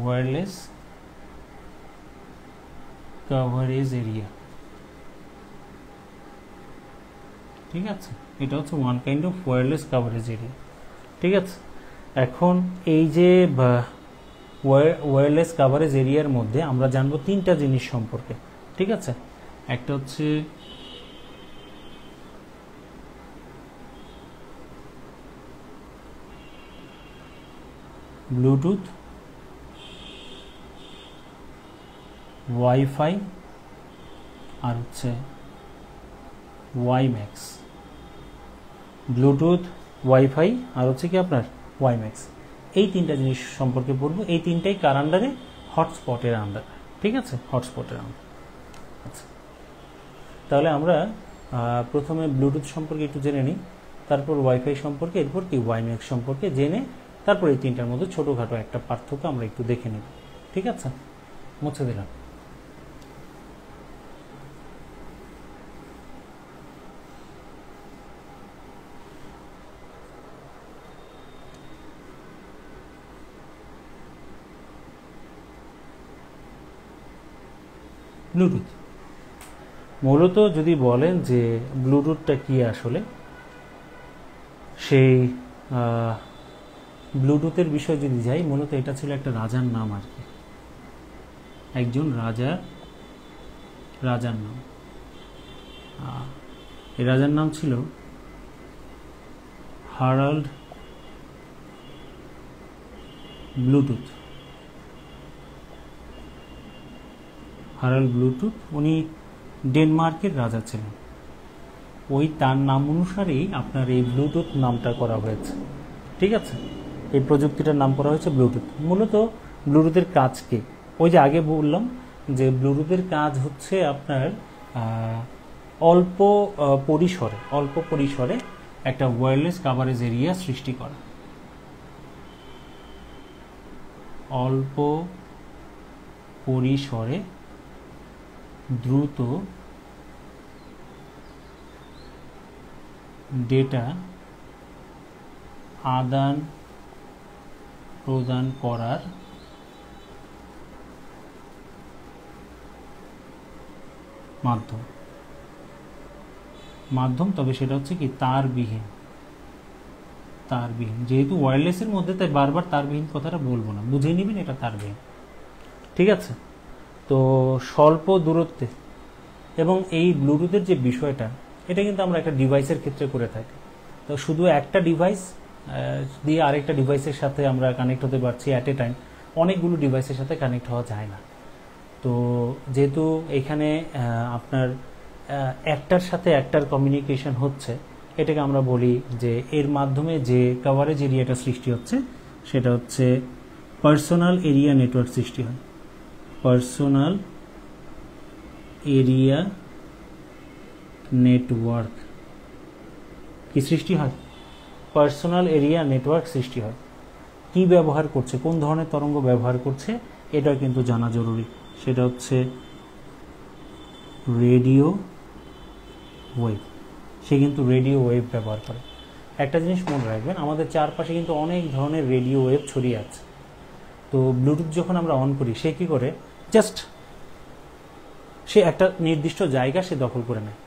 A: wireless coverage area, ঠিক আছে। এটা হচ্ছে one kind of wireless coverage area, ঠিক আছে। এখন এই যে ওয়্যারলেস কাভারেজ এরিয়ার মধ্যে আমরা জানবো তিনটা জিনিস সম্পর্কে, ঠিক আছে। একটা হচ্ছে ব্লুটুথ, ওয়াইফাই আর হচ্ছে ওয়াইম্যাক্স। ব্লুটুথ, ওয়াইফাই আর হচ্ছে কি আপনার ওয়াইম্যাক্স, এই তিনটা জিনিস সম্পর্কে পড়বো। এই তিনটাই কার আন্ডারে? হটস্পটের আন্ডারে, ঠিক আছে, হটস্পটের আন্ডারে। আচ্ছা, তাহলে আমরা প্রথমে ব্লুটুথ সম্পর্কে একটু জেনে নিই, তারপর ওয়াইফাই সম্পর্কে, এরপর কি ওয়াইম্যাক্স সম্পর্কে জেনে তারপর এই তিনটার মধ্যে ছোটোখাটো একটা পার্থক্য আমরা একটু দেখে নেব, ঠিক আছে। মুছে দিলাম। ব্লুটুথ মূলত যদি বলেন যে ব্লুটুথটা কি, আসলে সেই ব্লুটুথের বিষয় যদি যাই, মূলত এটা ছিল একটা রাজার নাম আর কি, একজন রাজার নাম। এই রাজার নাম ছিল হারাল্ড ব্লুটুথ। হারাল্ড ব্লুটুথ, উনি ডেনমার্কের রাজা ছিলেন। ওই তার নাম অনুসারেই আপনার এই ব্লুটুথ নামটা করা হয়েছে, ঠিক আছে। এই প্রযুক্তিটার নাম করা হয়েছে ব্লুটুথ। মূলত ব্লুটুথের কাজ কি? ওই যে আগে বললাম যে ব্লুটুথের কাজ হচ্ছে আপনার অল্প পরিসরে একটা ওয়্যারলেস কভারেজ এরিয়া সৃষ্টি করা, অল্প পরিসরে দ্রুত ডেটা আদান প্রদান করার মাধ্যম, তবে সেটা হচ্ছে কি তারবিহীন। যেহেতু ওয়্যারলেসের মধ্যে, তাই বারবার তারবিহীন কথাটা বলবো না, বুঝে নিবেন এটা তারবিহীন। ঠিক আছে, তো স্বল্প দূরত্বে, এবং এই ব্লুটুথের যে বিষয়টা, এটা কিন্তু আমরা একটা ডিভাইসের ক্ষেত্রে করে থাকি। তো শুধু একটা ডিভাইস দিয়ে আরেকটা ডিভাইসের সাথে আমরা কানেক্ট হতে পারছি অ্যাট এ টাইম, অনেকগুলো ডিভাইসের সাথে কানেক্ট হওয়া যায় না। তো যেহেতু এখানে আপনার একটার সাথে একটার কমিউনিকেশন হচ্ছে, এটাকে আমরা বলি যে এর মাধ্যমে যে কভারেজ এরিয়াটা সৃষ্টি হচ্ছে সেটা হচ্ছে পার্সোনাল এরিয়া নেটওয়ার্ক সৃষ্টি হয়। পার্সোনাল এরিয়া নেটওয়ার্ক কি সৃষ্টি হয়? পার্সোনাল এরিয়া নেটওয়ার্ক সৃষ্টি হয়। কি ব্যবহার করছে, কোন ধরনের তরঙ্গ ব্যবহার করছে, এটা কিন্তু জানা জরুরি। সেটা হচ্ছে রেডিও ওয়েভ। সে কিন্তু রেডিও ওয়েভ ব্যবহার করে। একটা জিনিস মনে রাখবেন, আমাদের চারপাশে কিন্তু অনেক ধরনের রেডিও ওয়েভ ছড়িয়ে আছে। তো ব্লুটুথ যখন আমরা অন করি, সে কি করে, জাস্ট সে একটা নির্দিষ্ট জায়গা সে দখল করে নেয়।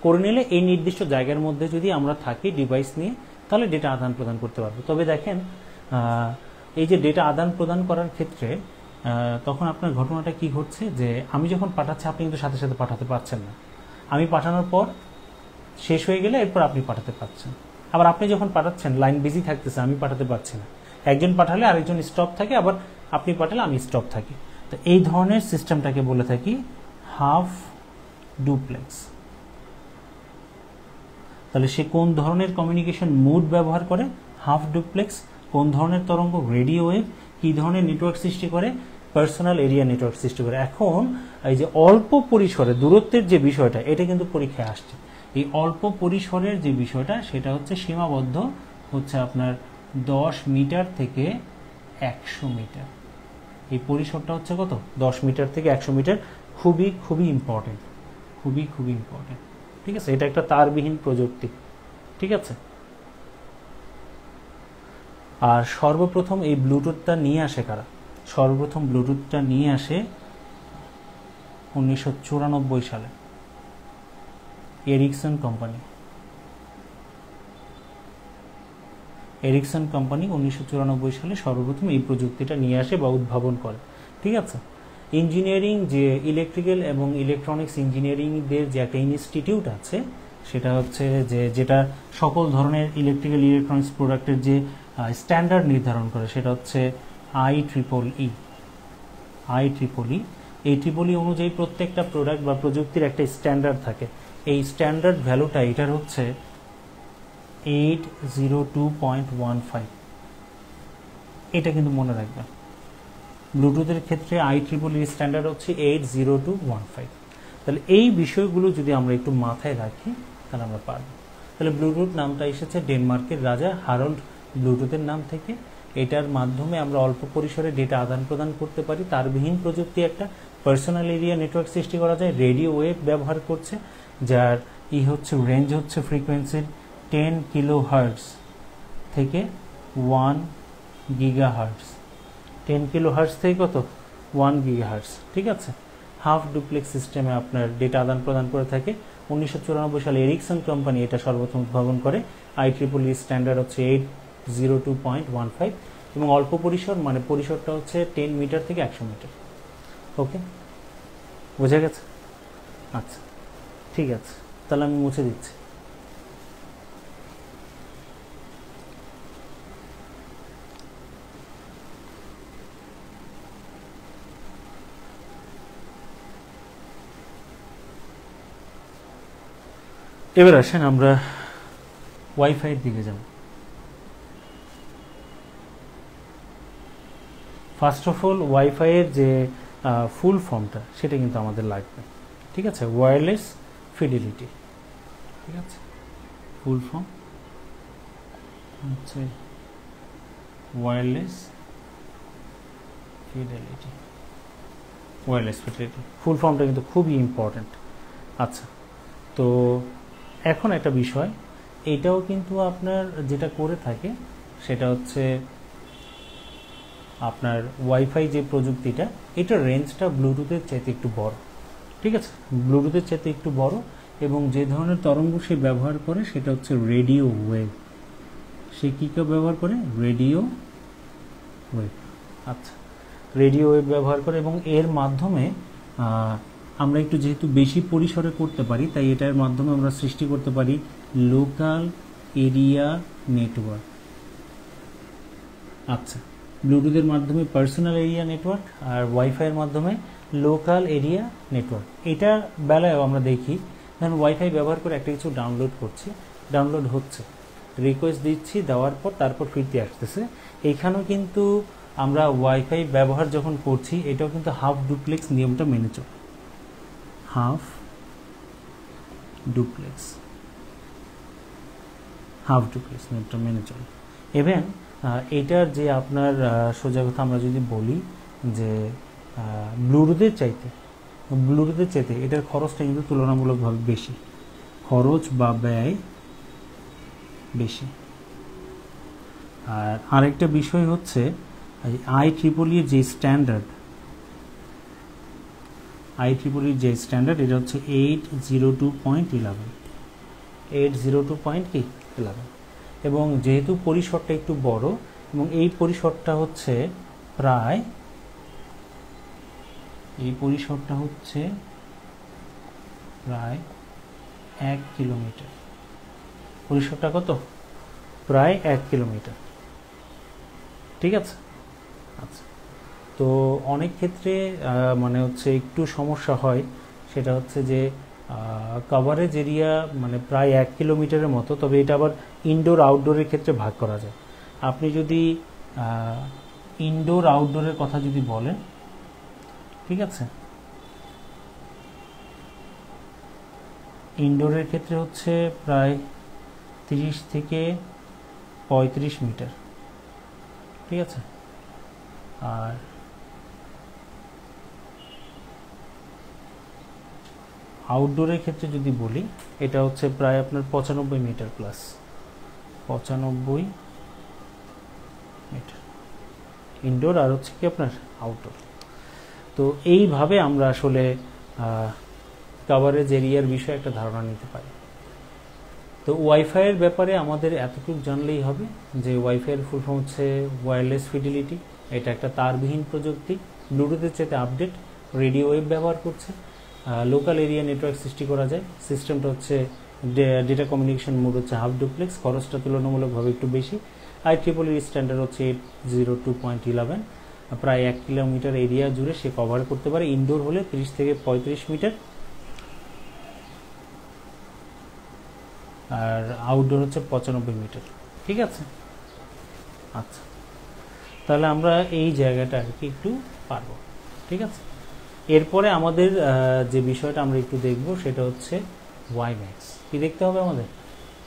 A: করে নিলে এই নির্দিষ্ট জায়গার মধ্যে যদি আমরা থাকি ডিভাইস নিয়ে, তাহলে ডেটা আদান প্রদান করতে পারবো। তবে দেখেন, এই যে ডেটা আদান প্রদান করার ক্ষেত্রে তখন আপনার ঘটনাটা কি ঘটছে, যে আমি যখন পাঠাচ্ছি আপনি কিন্তু সাথে সাথে পাঠাতে পারছেন না। আমি পাঠানোর পর শেষ হয়ে গেলে এরপর আপনি পাঠাতে পারছেন। আবার আপনি যখন পাঠাচ্ছেন লাইন বিজি থাকতেছে, আমি পাঠাতে পারছি না। একজন পাঠালে আরেকজন স্টপ থাকে, আবার আপনি পাঠালে আমি স্টপ থাকি। তো এই ধরনের সিস্টেমটাকে বলে থাকি হাফ ডুপ্লেক্স। তাহলে সে কোন ধরনের কমিউনিকেশন মোড ব্যবহার করে? Half duplex. কোন ধরনের তরঙ্গ? Radio wave. কি ধরনের নেটওয়ার্ক সৃষ্টি করে? পার্সোনাল এরিয়া নেটওয়ার্ক সৃষ্টি করে। এখন এই যে অল্প পরিসরে দূরত্বের যে বিষয়টা, এটা কিন্তু পরীক্ষায় আসছে। এই অল্প পরিসরের যে বিষয়টা, সেটা হচ্ছে সীমাবদ্ধ হচ্ছে আপনার 10 মিটার থেকে 100 মিটার। এই পরিসরটা হচ্ছে কত? 10 মিটার থেকে 100 মিটার। খুবই ইম্পর্টেন্ট, খুবই ইম্পর্টেন্ট। ঠিক আছে, এটা একটা তারবিহীন প্রযুক্তি। ঠিক আছে, আর সর্বপ্রথম এই ব্লুটুথটা নিয়ে আসে কারা? সর্বপ্রথম ব্লুটুথটা নিয়ে আসে 1994 সালে এরিকসন কোম্পানি। 1994 সালে সর্বপ্রথম এই প্রযুক্তিটা নিয়ে আসে বা উদ্ভাবন করে। ঠিক আছে, ইঞ্জিনিয়ারিং যে ইলেকট্রিক্যাল এবং ইলেকট্রনিক্স ইঞ্জিনিয়ারিংদের যে একটা ইনস্টিটিউট আছে, সেটা হচ্ছে যেটা সকল ধরনের ইলেকট্রিক্যাল ইলেকট্রনিক্স প্রোডাক্টের যে স্ট্যান্ডার্ড নির্ধারণ করে, সেটা হচ্ছে IEEE। এই ট্রিপল অনুযায়ী প্রত্যেকটা প্রোডাক্ট বা প্রযুক্তির একটা স্ট্যান্ডার্ড থাকে। এই স্ট্যান্ডার্ড ভ্যালুটা এটার হচ্ছে 802.15। এটা কিন্তু মনে রাখবেন, ব্লুটুথের ক্ষেত্রে IEEE স্ট্যান্ডার্ড হচ্ছে 802.15। তাহলে এই বিষয়গুলো যদি আমরা একটু মাথায় রাখি, তাহলে আমরা পারব। তাহলে ব্লুটুথ নামটা এসেছে ডেনমার্কের রাজা হারল্ড ব্লুটুথের নাম থেকে। এটার মাধ্যমে আমরা অল্প পরিসরে ডেটা আদান প্রদান করতে পারি। তারবিহীন প্রযুক্তি একটা, পার্সোনাল এরিয়া নেটওয়ার্ক সৃষ্টি করা যায়। রেডিও ওয়েভ ব্যবহার করছে, যার রেঞ্জ হচ্ছে ফ্রিকোয়েন্সির 10 কিলোহার্টজ থেকে 1 গিগাহার্টজ। 10 কিলোহার্টজ থেকে কত? 1 গিগাহার্টজ। ঠিক আছে, হাফ ডুপ্লেক্স সিস্টেমে আপনার ডেটা আদান প্রদান করে থাকে। 1994 সালে এরিকসন কোম্পানি এটা সর্বপ্রথম উদ্ভাবন করে। IEEE স্ট্যান্ডার্ড হচ্ছে 802.15 এবং অল্প পরিসর মানে পরিসরটা হচ্ছে 10 মিটার থেকে 100 মিটার। ওকে, বোঝা গেছে? আচ্ছা, ঠিক আছে, তাহলে আমি মুছে দিচ্ছি। এবার আসেন আমরা ওয়াইফাইয়ের দিকে যাব। ফার্স্ট অফ অল ওয়াইফাইয়ের যে ফুল ফর্মটা, সেটা কিন্তু আমাদের লাগবে। ঠিক আছে, ওয়্যারলেস ফিডেলিটি। ঠিক আছে, ফুল ফর্ম হচ্ছে ওয়্যারলেস ফিডেলিটি। ওয়্যারলেস ফিডেলিটি ফুল ফর্মটা কিন্তু খুবই ইম্পর্ট্যান্ট। আচ্ছা, তো এখন একটা বিষয়, এটাও কিন্তু আপনার যেটা করে থাকে সেটা হচ্ছে আপনার ওয়াইফাই যে প্রযুক্তিটা, এটার রেঞ্জটা ব্লুটুথের চাইতে একটু বড়। ঠিক আছে, ব্লুটুথের চাইতে একটু বড়, এবং যে ধরনের তরঙ্গ সে ব্যবহার করে সেটা হচ্ছে রেডিও ওয়েভ। সে কী ব্যবহার করে? Radio wave. আচ্ছা, রেডিও ওয়েভ ব্যবহার করে, এবং এর মাধ্যমে আমরা একটু যেহেতু বেশি পরিসরে করতে পারি, তাই এটার মাধ্যমে আমরা সৃষ্টি করতে পারি লোকাল এরিয়া নেটওয়ার্ক। আচ্ছা, ব্লুটুথের মাধ্যমে পার্সোনাল এরিয়া নেটওয়ার্ক, আর ওয়াইফাইয়ের মাধ্যমে লোকাল এরিয়া নেটওয়ার্ক। এটার বেলায়ও আমরা দেখি, ধরুন ওয়াইফাই ব্যবহার করে একটা কিছু ডাউনলোড করছি, ডাউনলোড হচ্ছে, রিকোয়েস্ট দিচ্ছি, দেওয়ার পর তারপর ফিরতে আসতেছে। এইখানেও কিন্তু আমরা ওয়াইফাই ব্যবহার যখন করছি, এটাও কিন্তু হাফ ডুপ্লেক্স নিয়মটা মেনে চলে। হাফ ডুপ্লেক্স নিয়মটা মেনে চলে। এবং এটার যে আপনার সোজা কথা আমরা যদি বলি যে ব্লুটুথের চাইতে এটার খরচটা কিন্তু তুলনামূলকভাবে বেশি, খরচ বা ব্যয় বেশি। আর আরেকটা বিষয় হচ্ছে IEEE যে স্ট্যান্ডার্ড, এটা হচ্ছে 802.11, এবং যেহেতু পরিসরটা একটু বড়, এবং এই পরিসরটা হচ্ছে প্রায় 1 কিলোমিটার। পরিসরটা কত? প্রায় 1 কিলোমিটার। ঠিক আছে। আচ্ছা, তো অনেক ক্ষেত্রে মানে হচ্ছে একটু সমস্যা হয়, সেটা হচ্ছে যে কভারেজ এরিয়া মানে প্রায় 1 কিলোমিটারের মতো, তবে এটা আবার ইনডোর আউটডোরের ক্ষেত্রে ভাগ করা যায়। আপনি যদি ইনডোর আউটডোরের কথা যদি বলেন, ঠিক আছে, ইনডোরের ক্ষেত্রে হচ্ছে প্রায় 30 থেকে 35 মিটার। ঠিক আছে, আর আউটডোরের ক্ষেত্রে যদি বলি, এটা হচ্ছে প্রায় আপনার 95 মিটার প্লাস, 95 মিটার ইনডোর, আর হচ্ছে কি আপনার আউটডোর। তো এইভাবে আমরা আসলে কভারেজ এরিয়ার বিষয়ে একটা ধারণা নিতে পারি। তো ওয়াইফাইয়ের ব্যাপারে আমাদের এতটুকু জানলেই হবে যে ওয়াইফাইয়ের ফুল ফর্ম হচ্ছে ওয়্যারলেস ফিডেলিটি। এটা একটা তারবিহীন প্রযুক্তি, ব্লুটুথের চাইতে আপডেট, রেডিও ওয়েভ ব্যবহার করছে, লোকাল এরিয়া নেটওয়ার্ক সৃষ্টি করা যায়। সিস্টেমটা হচ্ছে ডেটা কমিউনিকেশন মোড হচ্ছে হাফ ডুপ্লেক্স, খরচটা তুলনামূলকভাবে একটু বেশি। IEEE স্ট্যান্ডার্ড হচ্ছে 802.11, প্রায় 1 কিলোমিটার এরিয়া জুড়ে সে কভার করতে পারে। ইনডোর হলে 30 থেকে 35 মিটার, আর আউটডোর হচ্ছে 95 মিটার। ঠিক আছে। আচ্ছা, তাহলে আমরা এই জায়গাটা আর কি একটু পারবো। ঠিক আছে, এরপরে আমাদের যে বিষয়টা আমরা একটু দেখব সেটা হচ্ছে ওয়াইম্যাক্স। কি দেখতে হবে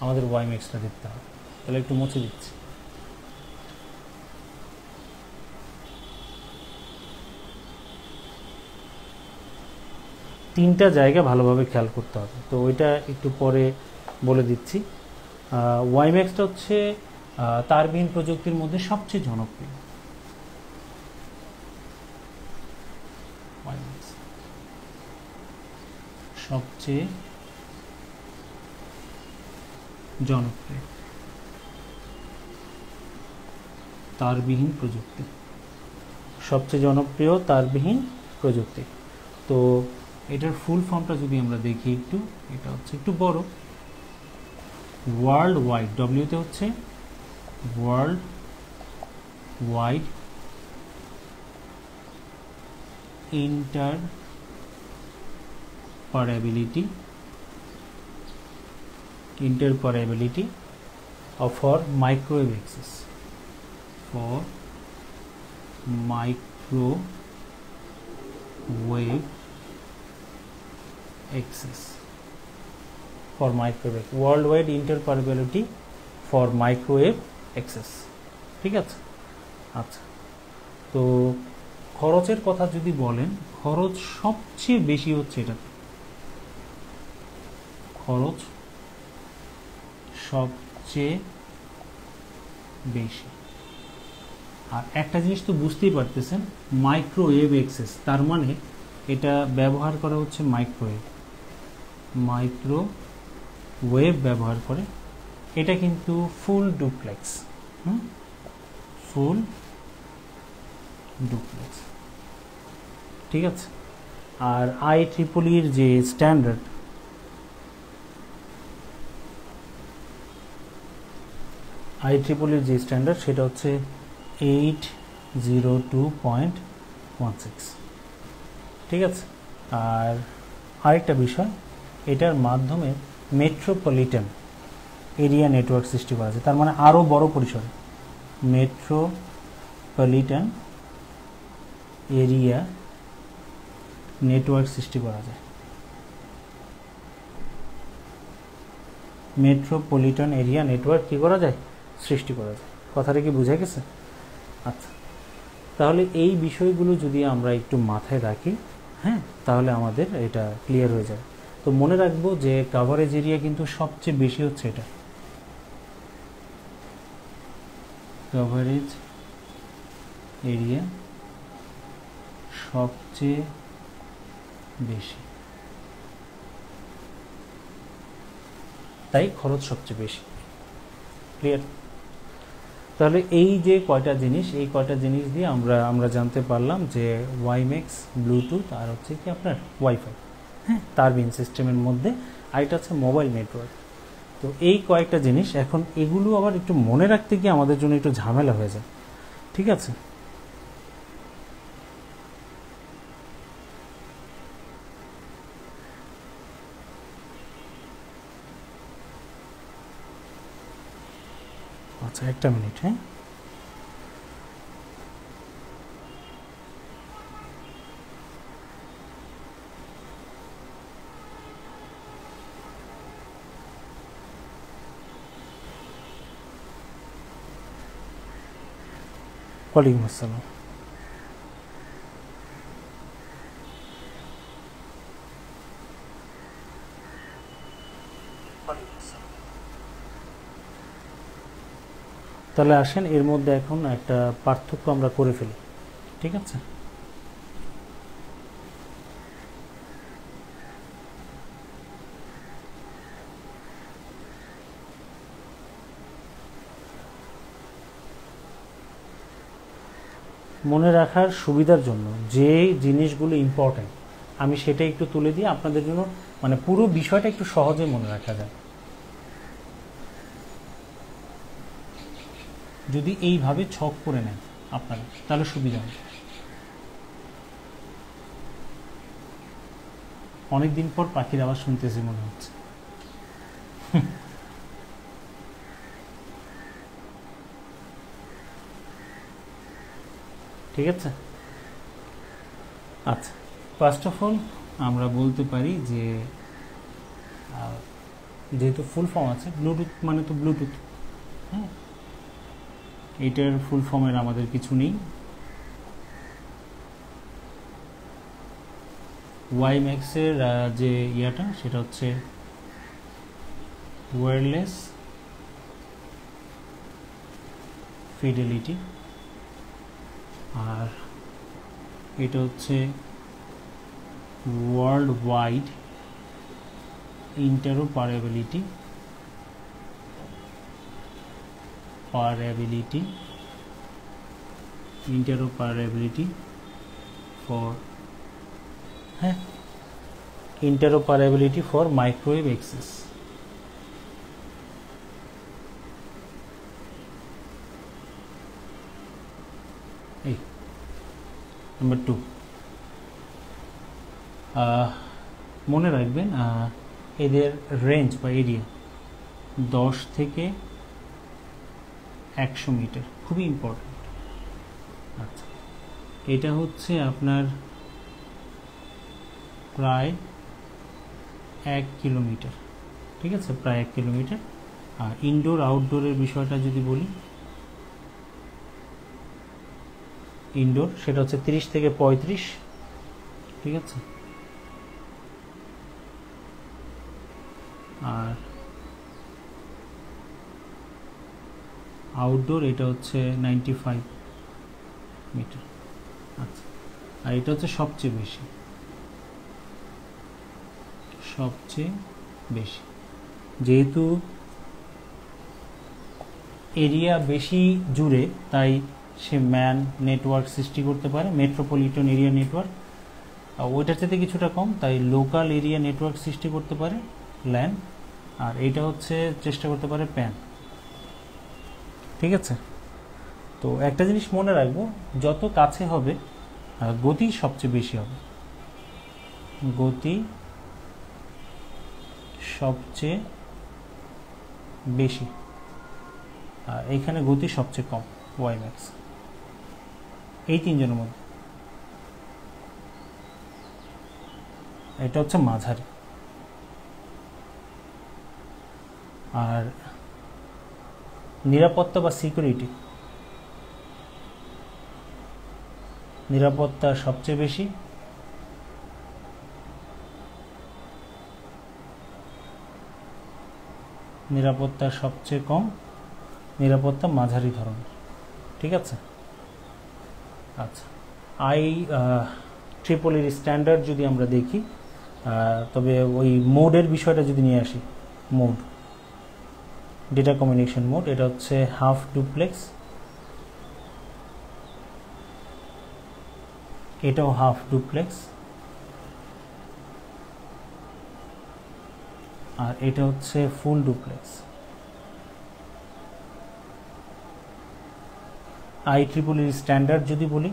A: আমাদের ওয়াইম্যাক্সটা দেখতে হবে। তাহলে একটু মুছে দিচ্ছি। তিনটা জায়গা ভালোভাবে খেয়াল করতে হবে, তো ওইটা একটু পরে বলে দিচ্ছি। ওয়াইম্যাক্সটা হচ্ছে তারবিহীন প্রযুক্তির মধ্যে সবচেয়ে জনপ্রিয়। সবচেয়ে জনপ্রিয় তারবিহীন প্রযুক্তি, সবচেয়ে জনপ্রিয় তারবিহীন প্রযুক্তি। তো এটার ফুল ফর্মটা যদি আমরা দেখি একটু, এটা হচ্ছে একটু বড়, ওয়ার্ল্ড ওয়াইড, ডব্লিউতে হচ্ছে world wide interoperability for microwave access, for microwave, world wide interoperability for microwave access. ঠিক আছে, আচ্ছা। তো খরচের কথা যদি বলেন, খরচ সবচেয়ে বেশি হচ্ছে এটাতে, খরচ সবচেয়ে বেশি। আর একটা জিনিস তো বুঝতেই পারতেছেন, মাইক্রোওয়েভ অ্যাক্সেস, তার মানে এটা ব্যবহার করা হচ্ছে মাইক্রোওয়েভ ব্যবহার করে। এটা কিন্তু ফুল ডুপ্লেক্স, ফুল ডুপ্লেক্স। ঠিক আছে। আর IEEEর যে স্ট্যান্ডার্ড, সেটা হচ্ছে 802.16। ঠিক আছে। আর আরেকটা বিষয়, এটার মাধ্যমে মেট্রোপলিটন এরিয়া নেটওয়ার্ক সৃষ্টি করা যায়, তার মানে আরও বড় পরিসরে মেট্রোপলিটন এরিয়া নেটওয়ার্ক সৃষ্টি করা যায়। মেট্রোপলিটন এরিয়া নেটওয়ার্ক কী করা যায়? সৃষ্টি করা যায়। কথাটা কি বুঝে গেছে? আচ্ছা, তাহলে এই বিষয়গুলো যদি আমরা একটু মাথায় রাখি, হ্যাঁ, তাহলে আমাদের এটা ক্লিয়ার হয়ে যাবে। তো মনে রাখবো যে কাভারেজ এরিয়া কিন্তু সবচেয়ে বেশি হচ্ছে এটা, কাভারেজ এরিয়া সবচেয়ে বেশি, তাই খরচ সবচেয়ে বেশি। ক্লিয়ার? তাহলে এই যে কয়টা জিনিস, এই কয়টা জিনিস দিয়ে আমরা জানতে পারলাম যে ওয়াইম্যাক্স, ব্লুটুথ, আর হচ্ছে কি আপনার ওয়াইফাই, হ্যাঁ, তারবিন সিস্টেমের মধ্যে, আর এটা হচ্ছে মোবাইল নেটওয়ার্ক। তো এই কয়েকটা জিনিস, এখন এগুলো আবার একটু মনে রাখতে গিয়ে আমাদের জন্য একটু ঝামেলা হয়ে যায়। ঠিক আছে। আচ্ছা, একটা মিনিট, হ্যাঁ। ওয়ালাইকুম আসসালাম। তাহলে আসেন এর মধ্যে এখন একটা পার্থক্য আমরা করে ফেলি। ঠিক আছে। মনে রাখার সুবিধার জন্য যে জিনিসগুলো ইম্পর্টেন্ট আমি সেটা একটু তুলে দিয়ে আপনাদের জন্য, মানে পুরো বিষয়টা একটু সহজে মনে রাখা যায়। যদি এইভাবে ছক করে নেন আপনারা, তাহলে সুবিধা হবে। অনেকদিন পর পাখির আওয়াজ শুনতেছি মনে হচ্ছে। ঠিক আছে। আচ্ছা, ফার্স্ট অফ অল আমরা বলতে পারি যে যেহেতু ফুল ফর্ম আছে, ব্লুটুথ মানে তো ব্লুটুথ, হ্যাঁ, এটার ফুল ফর্মের আমাদের কিছু নেই। ওয়াইম্যাক্সের যে ইয়াটা, সেটা হচ্ছে ওয়্যারলেস ফিডেলিটি, আর এটা হচ্ছে ওয়ার্ল্ড ওয়াইড ইন্টারোপারেবিলিটি ফর, হ্যাঁ, ইন্টারোপারেবিলিটি ফর মাইক্রোওয়েভ অ্যাক্সেস। এই নাম্বার 2, মনে রাখবেন এদের রেঞ্জ বা এরিয়া 10 থেকে 100 মিটার, খুবই ইম্পর্টেন্ট। আচ্ছা, এটা হচ্ছে আপনার প্রায় 1 কিলোমিটার। ঠিক আছে, প্রায় 1 কিলোমিটার। আর ইনডোর আউটডোরের বিষয়টা যদি বলি, ইনডোর সেটা হচ্ছে 30 থেকে 35, ঠিক আছে। আর আউটডোর এটা হচ্ছে 95 মিটার। আচ্ছা, আর এটা হচ্ছে সবচেয়ে বেশি, সবচেয়ে বেশি, যেহেতু এরিয়া বেশি জুড়ে তাই সে ম্যান নেটওয়ার্ক সৃষ্টি করতে পারে, মেট্রোপলিটন এরিয়া নেটওয়ার্ক। ওইটার থেকে কিছুটা কম, তাই লোকাল এরিয়া নেটওয়ার্ক সৃষ্টি করতে পারে ল্যান। আর এইটা হচ্ছে চেষ্টা করতে পারে প্যান, ঠিক আছে। তো একটা জিনিস মনে রাখবো, যত কাছে হবে গতি সবচেয়ে বেশি হবে, গতি সবচেয়ে বেশি, আর এইখানে গতি সবচেয়ে কম, ওয়াই ম্যাক্স। এই তিনজনের মধ্যে এটা হচ্ছে মাঝারি। আর নিরাপত্তা বা সিকিউরিটি, নিরাপত্তা সবচেয়ে বেশি, নিরাপত্তা সবচেয়ে কম, নিরাপত্তা মাঝারি ধরনের, ঠিক আছে। আচ্ছা, ট্রিপলির স্ট্যান্ডার্ড যদি আমরা দেখি, তবে ওই মোডের বিষয়টা যদি নিয়ে আসি, মোড, ডেটা কমিউনিকেশন মোড, এটা হচ্ছে হাফ ডুপ্লেক্স, এটাও হাফ ডুপ্লেক্স, আর এটা হচ্ছে ফুল ডুপ্লেক্স। IEEE স্ট্যান্ডার্ড যদি বলি,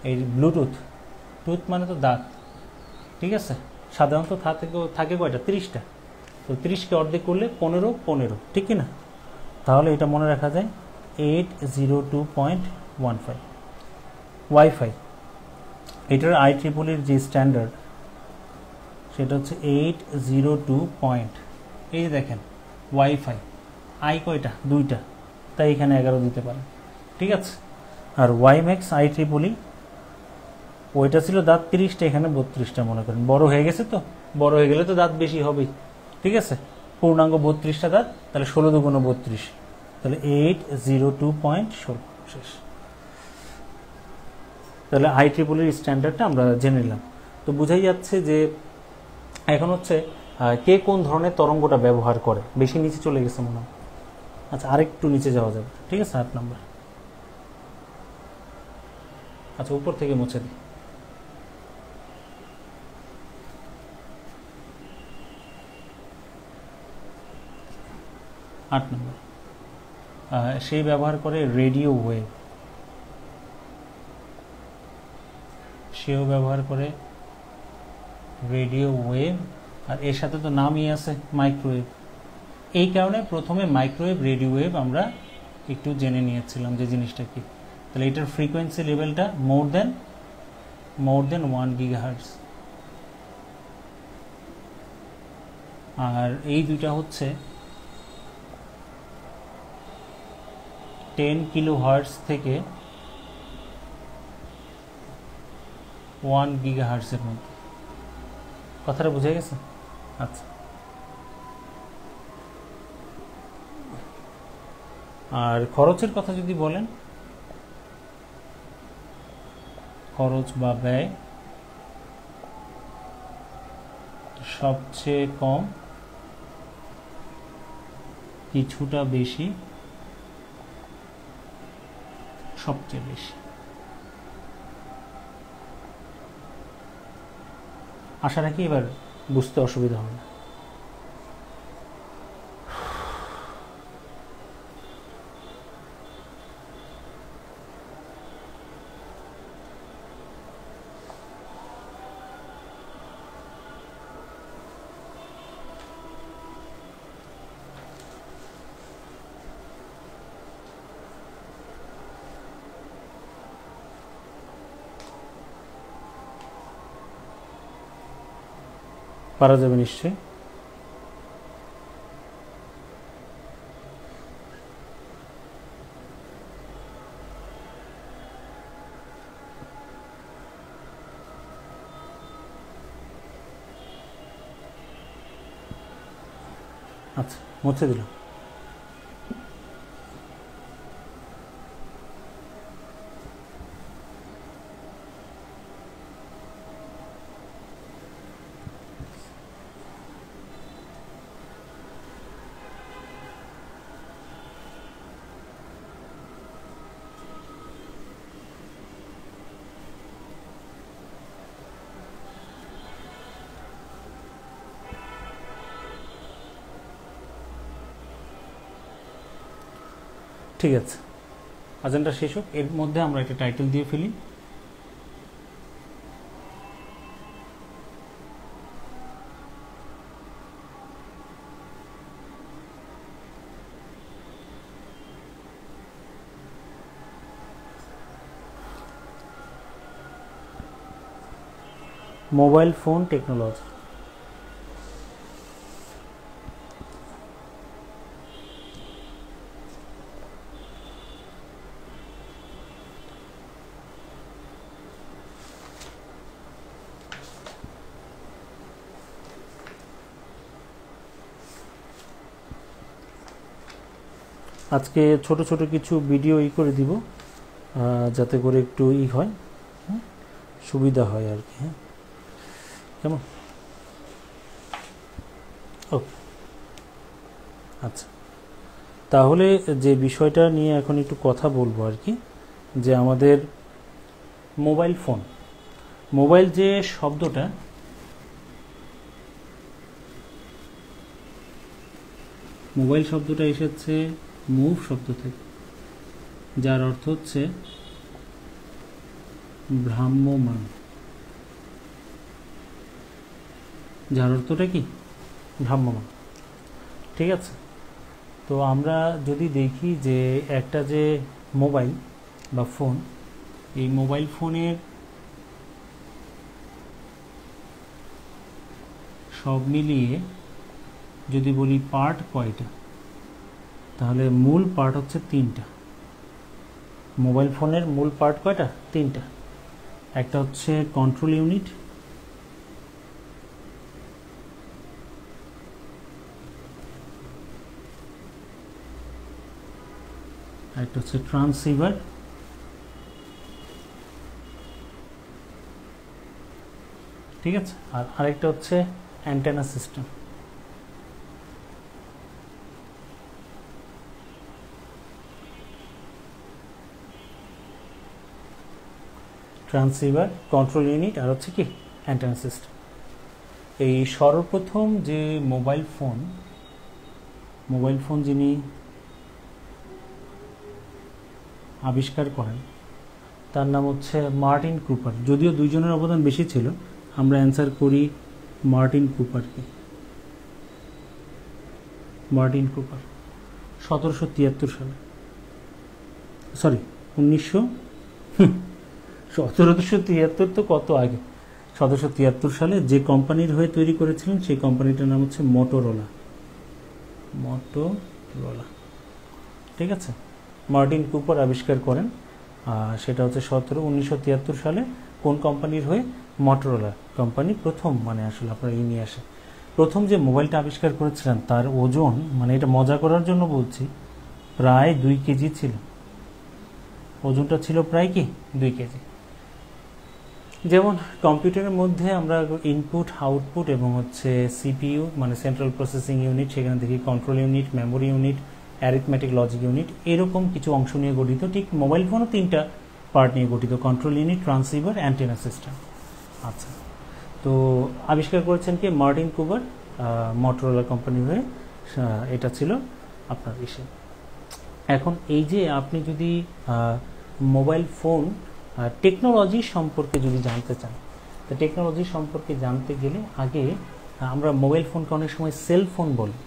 A: এই ব্লুটুথ, টুথ মানে তো দাঁত, ঠিক আছে, সাধারণত থাকে কয়টা, 30টা। তো 30কে অর্ধেক করলে 15, ঠিক কি না? তাহলে এটা মনে রাখা যায় 802.15। ওয়াইফাই, এটার IEEE যে স্ট্যান্ডার্ড সেটা হচ্ছে 802. এই যে দেখেন ওয়াইফাই, আই কয়টা, 2টা, তাই এখানে 11 দিতে পারে, ঠিক আছে। আর ওয়াইম্যাক্স IEEE, ওইটা ছিল দাঁত 30টা, এখানে 32টা মনে করেন, বড় হয়ে গেছে, তো বড় হয়ে গেলে তো দাঁত বেশি হবেই, ঠিক আছে। পূর্ণাঙ্গ 32টা দাঁত, তাহলে 16 দুগুণ 32, তাহলে 802.16 শেষ। তাহলে IEEE স্ট্যান্ডার্ডটা আমরা জেনে নিলাম। তো বোঝাই যাচ্ছে যে এখন হচ্ছে কে কোন ধরনের তরঙ্গটা ব্যবহার করে। বেশি নিচে চলে গেছে মনে হয়, আচ্ছা আরেকটু নিচে যাওয়া যাবে, ঠিক আছে, 8 নম্বর। আচ্ছা, উপর থেকে মুছে দিই। আট নম্বর, সেই ব্যবহার করে রেডিও ওয়েভ, সেও ব্যবহার করে রেডিও ওয়েভ, আর এর সাথে তো নামই আছে মাইক্রোওয়েভ। এই কারণে প্রথমে মাইক্রোওয়েভ, রেডিও ওয়েভ আমরা একটু জেনে নিয়েছিলাম যে জিনিসটা কি। তাহলে এটার ফ্রিকোয়েন্সি লেভেলটা মোর দেন 1 গিগাহার্টজ। আর এই দুইটা হচ্ছে 10 কিলোহার্টজ থেকে 1 গিগাহার্টজের মধ্যে। কথাটা বুঝে গেছে? আচ্ছা, আর খরচের কথা যদি বলেন, খরচ বা ব্যয় সবচেয়ে কম, কিছুটা বেশি, সবচেয়ে বেশি। আশা রাখি এবার বুঝতে অসুবিধা হবে না। পারা যাবে নিশ্চয়ই। আচ্ছা, মুছে দিলাম। ঠিক আছে, আজানটা শেষ হোক, এর মধ্যে আমরা একটা টাইটেল দিয়ে ফেলি। Mobile phone technology. আজকে ছোট ছোট কিছু ভিডিও করে দিব, যাতে করে একটু হয়, সুবিধা হয় আর কি। হ্যাঁ, কেমন? ওকে, আচ্ছা, তাহলে যে বিষয়টা নিয়ে এখন একটু কথা বলবো আর কি, যে আমাদের মোবাইল ফোন, মোবাইল যে শব্দটা, মোবাইল শব্দটা এসেছে মুভ শব্দ থেকে, যার অর্থ হচ্ছে ভ্রাম্যমান। যার অর্থটা কি? ভ্রাম্যমান। ঠিক আছে, তো আমরা যদি দেখি যে একটা যে মোবাইল বা ফোন, এই মোবাইল ফোনের সব মিলিয়ে যদি বলি পার্ট কয়টা, তাহলে মূল পার্ট হচ্ছে 3টা। মোবাইল ফোনের মূল পার্ট কয়টা? 3টা। একটা হচ্ছে কন্ট্রোল ইউনিট, একটা হচ্ছে ট্রান্সসিভার, ঠিক আছে, আর আরেকটা হচ্ছে antenna system. Transceiver, control unit, আর হচ্ছে কি অ্যান্টেনা সিস্টেম। এই সর্বপ্রথম যে মোবাইল ফোন যিনি আবিষ্কার করেন তার নাম হচ্ছে মার্টিন কুপার। যদিও দুইজনের অবদান বেশি ছিল, আমরা অ্যান্সার করি মার্টিন কুপারকে। মার্টিন কুপার 1773 সালে, সরি 1773 তো কত আগে, 1773 সালে যে কোম্পানির হয়ে তৈরি করেছিলেন সেই কোম্পানিটার নাম হচ্ছে মোটোরোলা। ঠিক আছে, মার্টিন কুপার আবিষ্কার করেন, সেটা হচ্ছে 1973 সালে। কোন কোম্পানির হয়ে? মোটোরোলা কোম্পানি প্রথম, মানে আসলে আপনার নিয়ে আসে প্রথম যে মোবাইলটা আবিষ্কার করেছিলেন, তার ওজন, মানে এটা মজা করার জন্য বলছি, প্রায় 2 কেজি ছিল। ওজনটা ছিল প্রায় কি 2 কেজি। যেমন কম্পিউটারের মধ্যে আমরা ইনপুট, আউটপুট এবং হচ্ছে সিপিইউ মানে সেন্ট্রাল প্রসেসিং ইউনিট, সেখানে দেখি control unit, memory unit, arithmetic logic unit, এরকম কিছু অংশ নিয়ে গঠিত। ঠিক মোবাইল ফোনও 3টা পার্ট নিয়ে গঠিত, control unit, transceiver, antenna system. আচ্ছা, তো আবিষ্কার করেছেন কি মার্টিন কুপার, মোটোরোলা কোম্পানি হয়ে। এটা ছিল আপনার বিষয়। এখন এই যে আপনি যদি মোবাইল ফোন টেকনোলজি সম্পর্কে যদি জানতে চান, তো টেকনোলজি সম্পর্কে জানতে গেলে আগে আমরা মোবাইল ফোনকে অনেক সময় সেল ফোন বলি,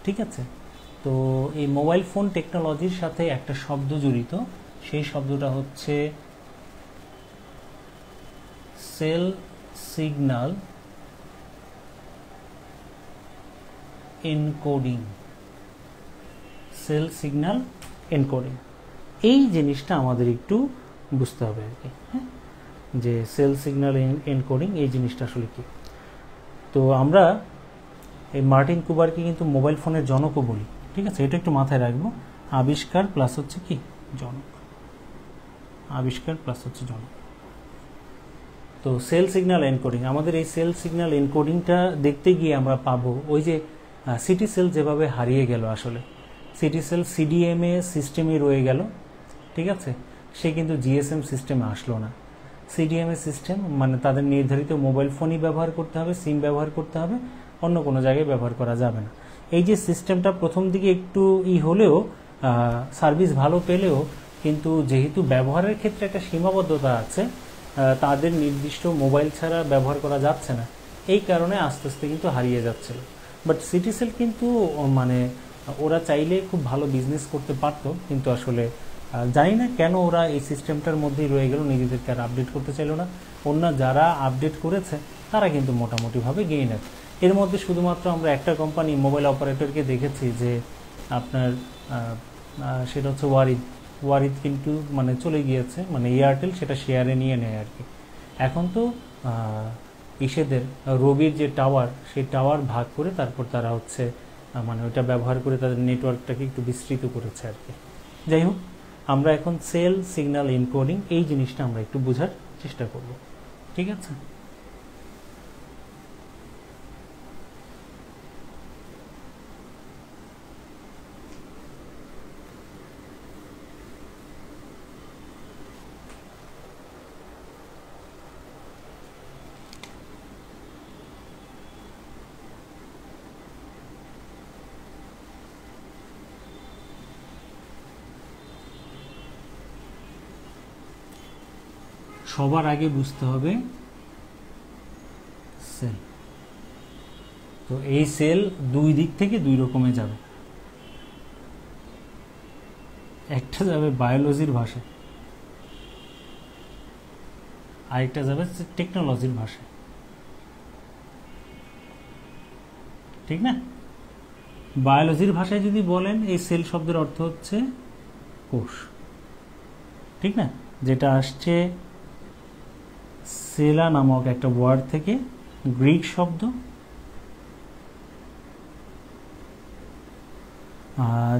A: ঠিক আছে। তো এই মোবাইল ফোন টেকনোলজির সাথে একটা শব্দ জড়িত, সেই শব্দটা হচ্ছে cell signal encoding, cell signal encoding, এই জিনিসটা আমাদের একটু বুঝতে হবে আর কি, হ্যাঁ, যে সেল সিগন্যাল এনকোডিং এই জিনিসটা আসলে কি। তো আমরা এই মার্টিন কুবারকে কিন্তু মোবাইল ফোনের জনকও বলি, ঠিক আছে, এটা একটু মাথায় রাখবো। আবিষ্কার প্লাস হচ্ছে কি জনক, আবিষ্কার প্লাস হচ্ছে জনক। তো সেল সিগন্যাল এনকোডিং, আমাদের এই সেল সিগন্যাল এনকোডিংটা দেখতে গিয়ে আমরা পাবো ওই যে সিটি সেল যেভাবে হারিয়ে গেল, আসলে সিটি সেল সিডিএমএ সিস্টেমে রয়ে গেল, ঠিক আছে, সে কিন্তু জিএসএম সিস্টেমে আসলো না। সিডিএমএ সিস্টেম মানে তাদের নির্ধারিত মোবাইল ফোনই ব্যবহার করতে হবে, সিম ব্যবহার করতে হবে, অন্য কোনো জায়গায় ব্যবহার করা যাবে না। এই যে সিস্টেমটা প্রথম দিকে একটু হলেও সার্ভিস ভালো পেলেও, কিন্তু যেহেতু ব্যবহারের ক্ষেত্রে একটা সীমাবদ্ধতা আছে, তাদের নির্দিষ্ট মোবাইল ছাড়া ব্যবহার করা যাচ্ছে না, এই কারণে আস্তে আস্তে কিন্তু হারিয়ে যাচ্ছিল। বাট সিটি সেল কিন্তু মানে ওরা চাইলে খুব ভালো বিজনেস করতে পারতো, কিন্তু আসলে জানি না কেন ওরা এই সিস্টেমটার মধ্যেই রয়ে গেল, নিজেদেরকে আর আপডেট করতে চাইলো না। অন্য যারা আপডেট করেছে তারা কিন্তু মোটামুটিভাবে গেইনার। এর মধ্যে শুধুমাত্র আমরা একটা কোম্পানি মোবাইল অপারেটরকে দেখেছি যে আপনার সেটা হচ্ছে ওয়ারিদ কিন্তু মানে চলে গিয়েছে, মানে এয়ারটেল সেটা শেয়ারে নিয়ে নেয় আর কি। এখন তো ইসেদের রবির যে টাওয়ার, সেই টাওয়ার ভাগ করে তারপর তারা হচ্ছে মানে ওইটা ব্যবহার করে তাদের নেটওয়ার্কটাকে একটু বিস্তৃত করেছে আর কি। যাই হোক, আমরা এখন সেল সিগন্যাল এনকোডিং এই জিনিসটা আমরা একটু বোঝার চেষ্টা করব, ঠিক আছে। সবার আগে বুঝতে হবে সেল। তো এই সেল দুই দিক থেকে দুই রকমে যাবে, একটা যাবে বায়োলজির ভাষায়, আরেকটা যাবে টেকনোলজির ভাষায়, ঠিক না। বায়োলজির ভাষায় যদি বলেন, এই সেল শব্দের অর্থ হচ্ছে কোষ, ঠিক না, যেটা আসছে সেলা নামক একটা ওয়ার্ড থেকে, গ্রিক শব্দ,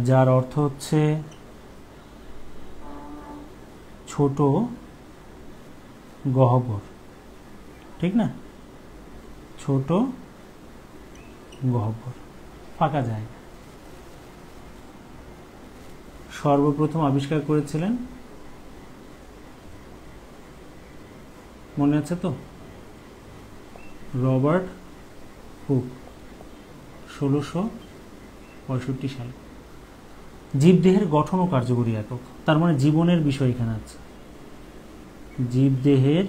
A: যার অর্থ হচ্ছে ছোট গহ্বর, ঠিক না, ছোট গহ্বর, ফাঁকা জায়গা। সর্বপ্রথম আবিষ্কার করেছিলেন, মনে আছে তো, রবার্ট হুক 1665 সালে। জীবদেহের গঠন ও কার্যকরী একক, তার মানে জীবনের বিষয় এখানে আছে, জীবদেহের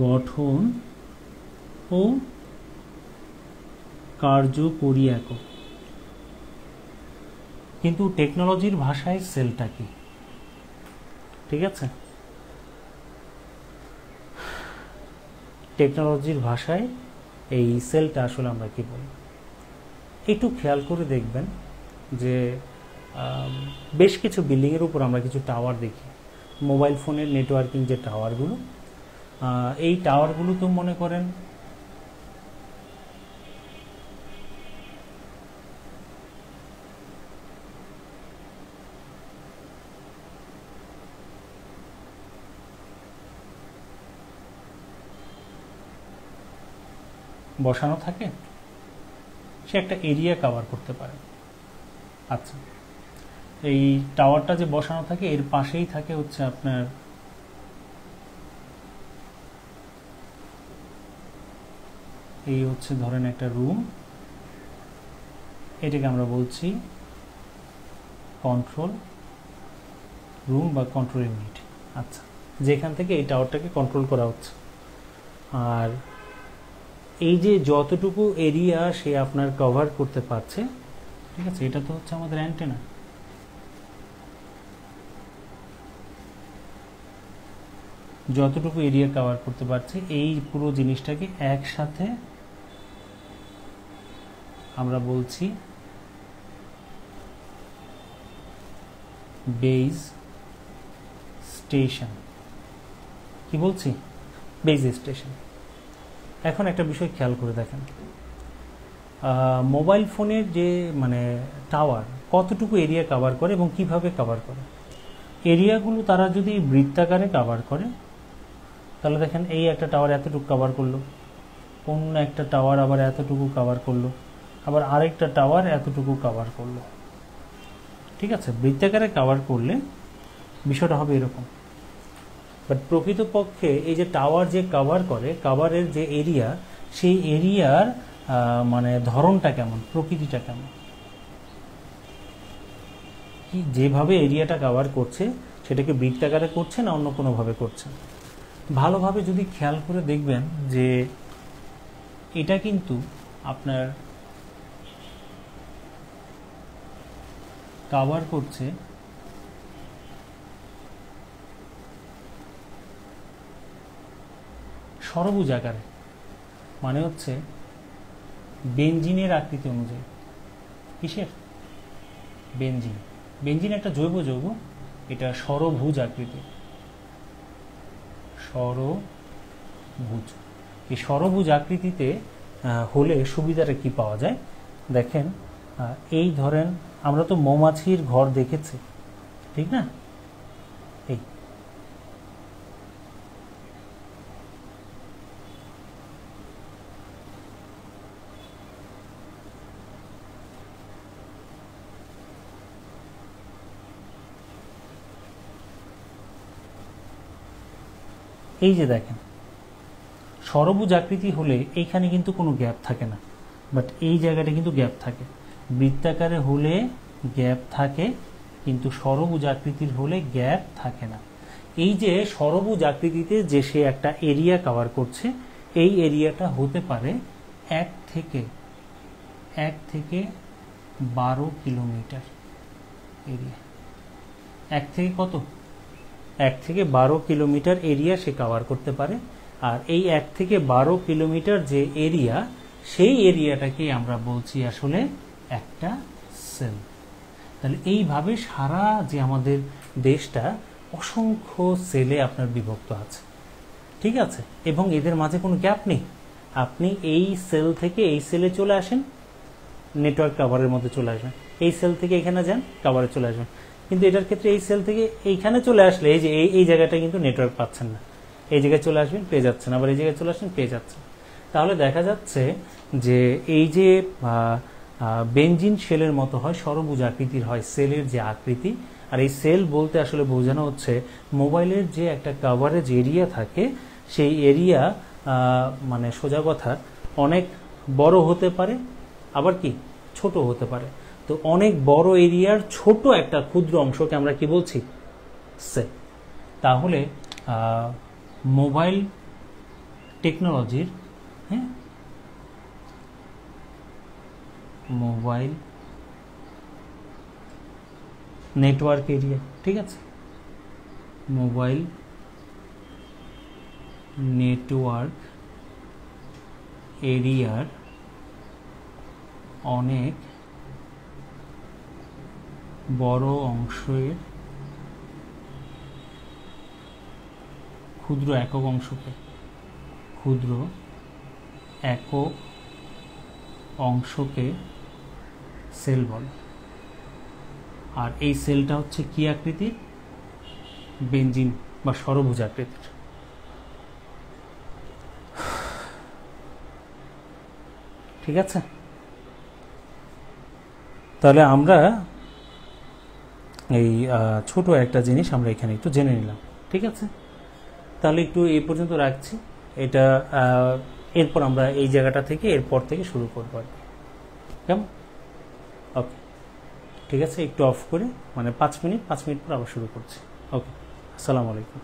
A: গঠন ও কার্যকরী একক। কিন্তু টেকনোলজির ভাষায় সেলটা কি, ঠিক আছে, টেকনোলজির ভাষায় এই সেলটা আসলে আমরা কি বলি। একটু খেয়াল করে দেখবেন যে বেশ কিছু বিল্ডিংয়ের উপর আমরা কিছু টাওয়ার দেখি, মোবাইল ফোনের নেটওয়ার্কিং যে টাওয়ারগুলো, এই টাওয়ারগুলো তো মনে করেন বসানো থাকে, সে একটা এরিয়া কভার করতে পারে। আচ্ছা, এই টাওয়ারটা যে বসানো থাকে এর পাশেই থাকে হচ্ছে আপনার এই হচ্ছে ধরেন একটা রুম, এটাকে আমরা বলছি কন্ট্রোল রুম বা কন্ট্রোল ইউনিট। আচ্ছা, যেখান থেকে এই টাওয়ারটাকে কন্ট্রোল করা হচ্ছে। আর এই যে যতটুকু এরিয়া সে আপনার কভার করতে পারছে, ঠিক আছে, এটা তো হচ্ছে আমাদের অ্যান্টেনা। যতটুকু এরিয়া কভার করতে পারছে এই পুরো জিনিসটাকে একসাথে আমরা বলছি বেজ স্টেশন। কি বলছি? Base station. এখন একটা বিষয় খেয়াল করে দেখেন, মোবাইল ফোনের যে মানে টাওয়ার কতটুকু এরিয়া কভার করে এবং কিভাবে কভার করে। এরিয়াগুলো তারা যদি বৃত্তাকারে কভার করে তাহলে দেখেন এই একটা টাওয়ার এতটুকু কভার করলো, অন্য একটা টাওয়ার আবার এতটুকু কভার করলো, আবার আরেকটা টাওয়ার এতটুকু কভার করলো। ঠিক আছে, বৃত্তাকারে কভার করলে বিষয়টা হবে এরকম। বাট প্রকৃতপক্ষে এই যে টাওয়ার যে কভার করে, কভারের যে এরিয়া, সেই এরিয়ার মানে ধরনটা কেমন, প্রকৃতিটা কেমন, কি যেভাবে এরিয়াটা কভার করছে সেটাকে বৃত্তাকারে করছে না অন্য কোনোভাবে করছে। ভালোভাবে যদি খেয়াল করে দেখবেন যে এটা কিন্তু আপনার কভার করছে ষড়ভুজ আকারে, মানে হচ্ছে বেনজিনের আকৃতি অনুযায়ী। কিসের? বেনজিন। বেনজিন একটা জৈব যৌগ, এটা ষড়ভুজ আকৃতি। ষড়ভুজ। এই ষড়ভুজ আকৃতিতে হলে সুবিধাটা কি পাওয়া যায় দেখেন, এই ধরেন আমরা তো মৌমাছির ঘর দেখেছি, ঠিক না? এই যে দেখেন ষড়ভুজ আকৃতি হলে এইখানে কিন্তু কোনো গ্যাপ থাকে না, বাট এই জায়গাটা কিন্তু গ্যাপ থাকে। বৃত্তাকারে হলে গ্যাপ থাকে, কিন্তু ষড়ভুজ আকৃতির হলে গ্যাপ থাকে না। এই যে ষড়ভুজ আকৃতিতে যে সে একটা এরিয়া কভার করছে, এই এরিয়াটা হতে পারে 1 থেকে 12 কিলোমিটার এরিয়া। 1 থেকে কত? 1 থেকে 12 কিলোমিটার এরিয়া সে কভার করতে পারে। আর এই 1 থেকে 12 কিলোমিটার যে এরিয়া, সেই এরিয়াটাকে আমরা বলছি আসলে একটা সেল। তাহলে এইভাবে সারা যে আমাদের দেশটা অসংখ্য সেলে আপনার বিভক্ত আছে, ঠিক আছে? এবং এদের মাঝে কোনো গ্যাপ নেই। আপনি এই সেল থেকে এই সেলে চলে আসেন, নেটওয়ার্ক কভারের মধ্যে চলে আসবেন, এই সেল থেকে এখানে যান, কভারে চলে আসবেন। কিন্তু এটার ক্ষেত্রে এই সেল থেকে এইখানে চলে আসলে এই যে এই জায়গাটা কিন্তু নেটওয়ার্ক পাচ্ছেন না, এই জায়গায় চলে আসবেন পেয়ে যাচ্ছেন, আবার এই জায়গায় চলে আসবেন পেয়ে যাচ্ছেন। তাহলে দেখা যাচ্ছে যে এই যে বেনজিন শেলের মতো হয়, ষড়ভুজ আকৃতির হয় সেলের যে আকৃতি। আর এই সেল বলতে আসলে বোঝানো হচ্ছে মোবাইলের যে একটা কভারেজ এরিয়া থাকে, সেই এরিয়া মানে সোজা কথা অনেক বড় হতে পারে, আবার কি ছোট হতে পারে। তো অনেক বড় এরিয়ার ছোট একটা ক্ষুদ্র অংশকে আমরা কি বলছি? সেল। তাহলে মোবাইল টেকনোলজির, হ্যাঁ, মোবাইল নেটওয়ার্ক এরিয়া, ঠিক আছে, মোবাইল নেটওয়ার্ক এরিয়ার অনেক বড় অংশের ক্ষুদ্র একক অংশকে সেল বলে। আর এই সেলটা হচ্ছে কি আকৃতির? বেনজিন বা ষড়ভুজ আকৃতির। ঠিক আছে, তাহলে আমরা এই ছোট একটা জিনিস আমরা এখানে একটু জেনে নিলাম। ঠিক আছে, তাহলে একটু এই পর্যন্ত রাখছি। এটা এরপর আমরা এই জায়গাটা থেকে এরপর থেকে শুরু করবো আর কি। কেমন? ওকে, ঠিক আছে, একটু অফ করে মানে 5 মিনিট পর আবার শুরু করছি। ওকে, আসসালামু আলাইকুম।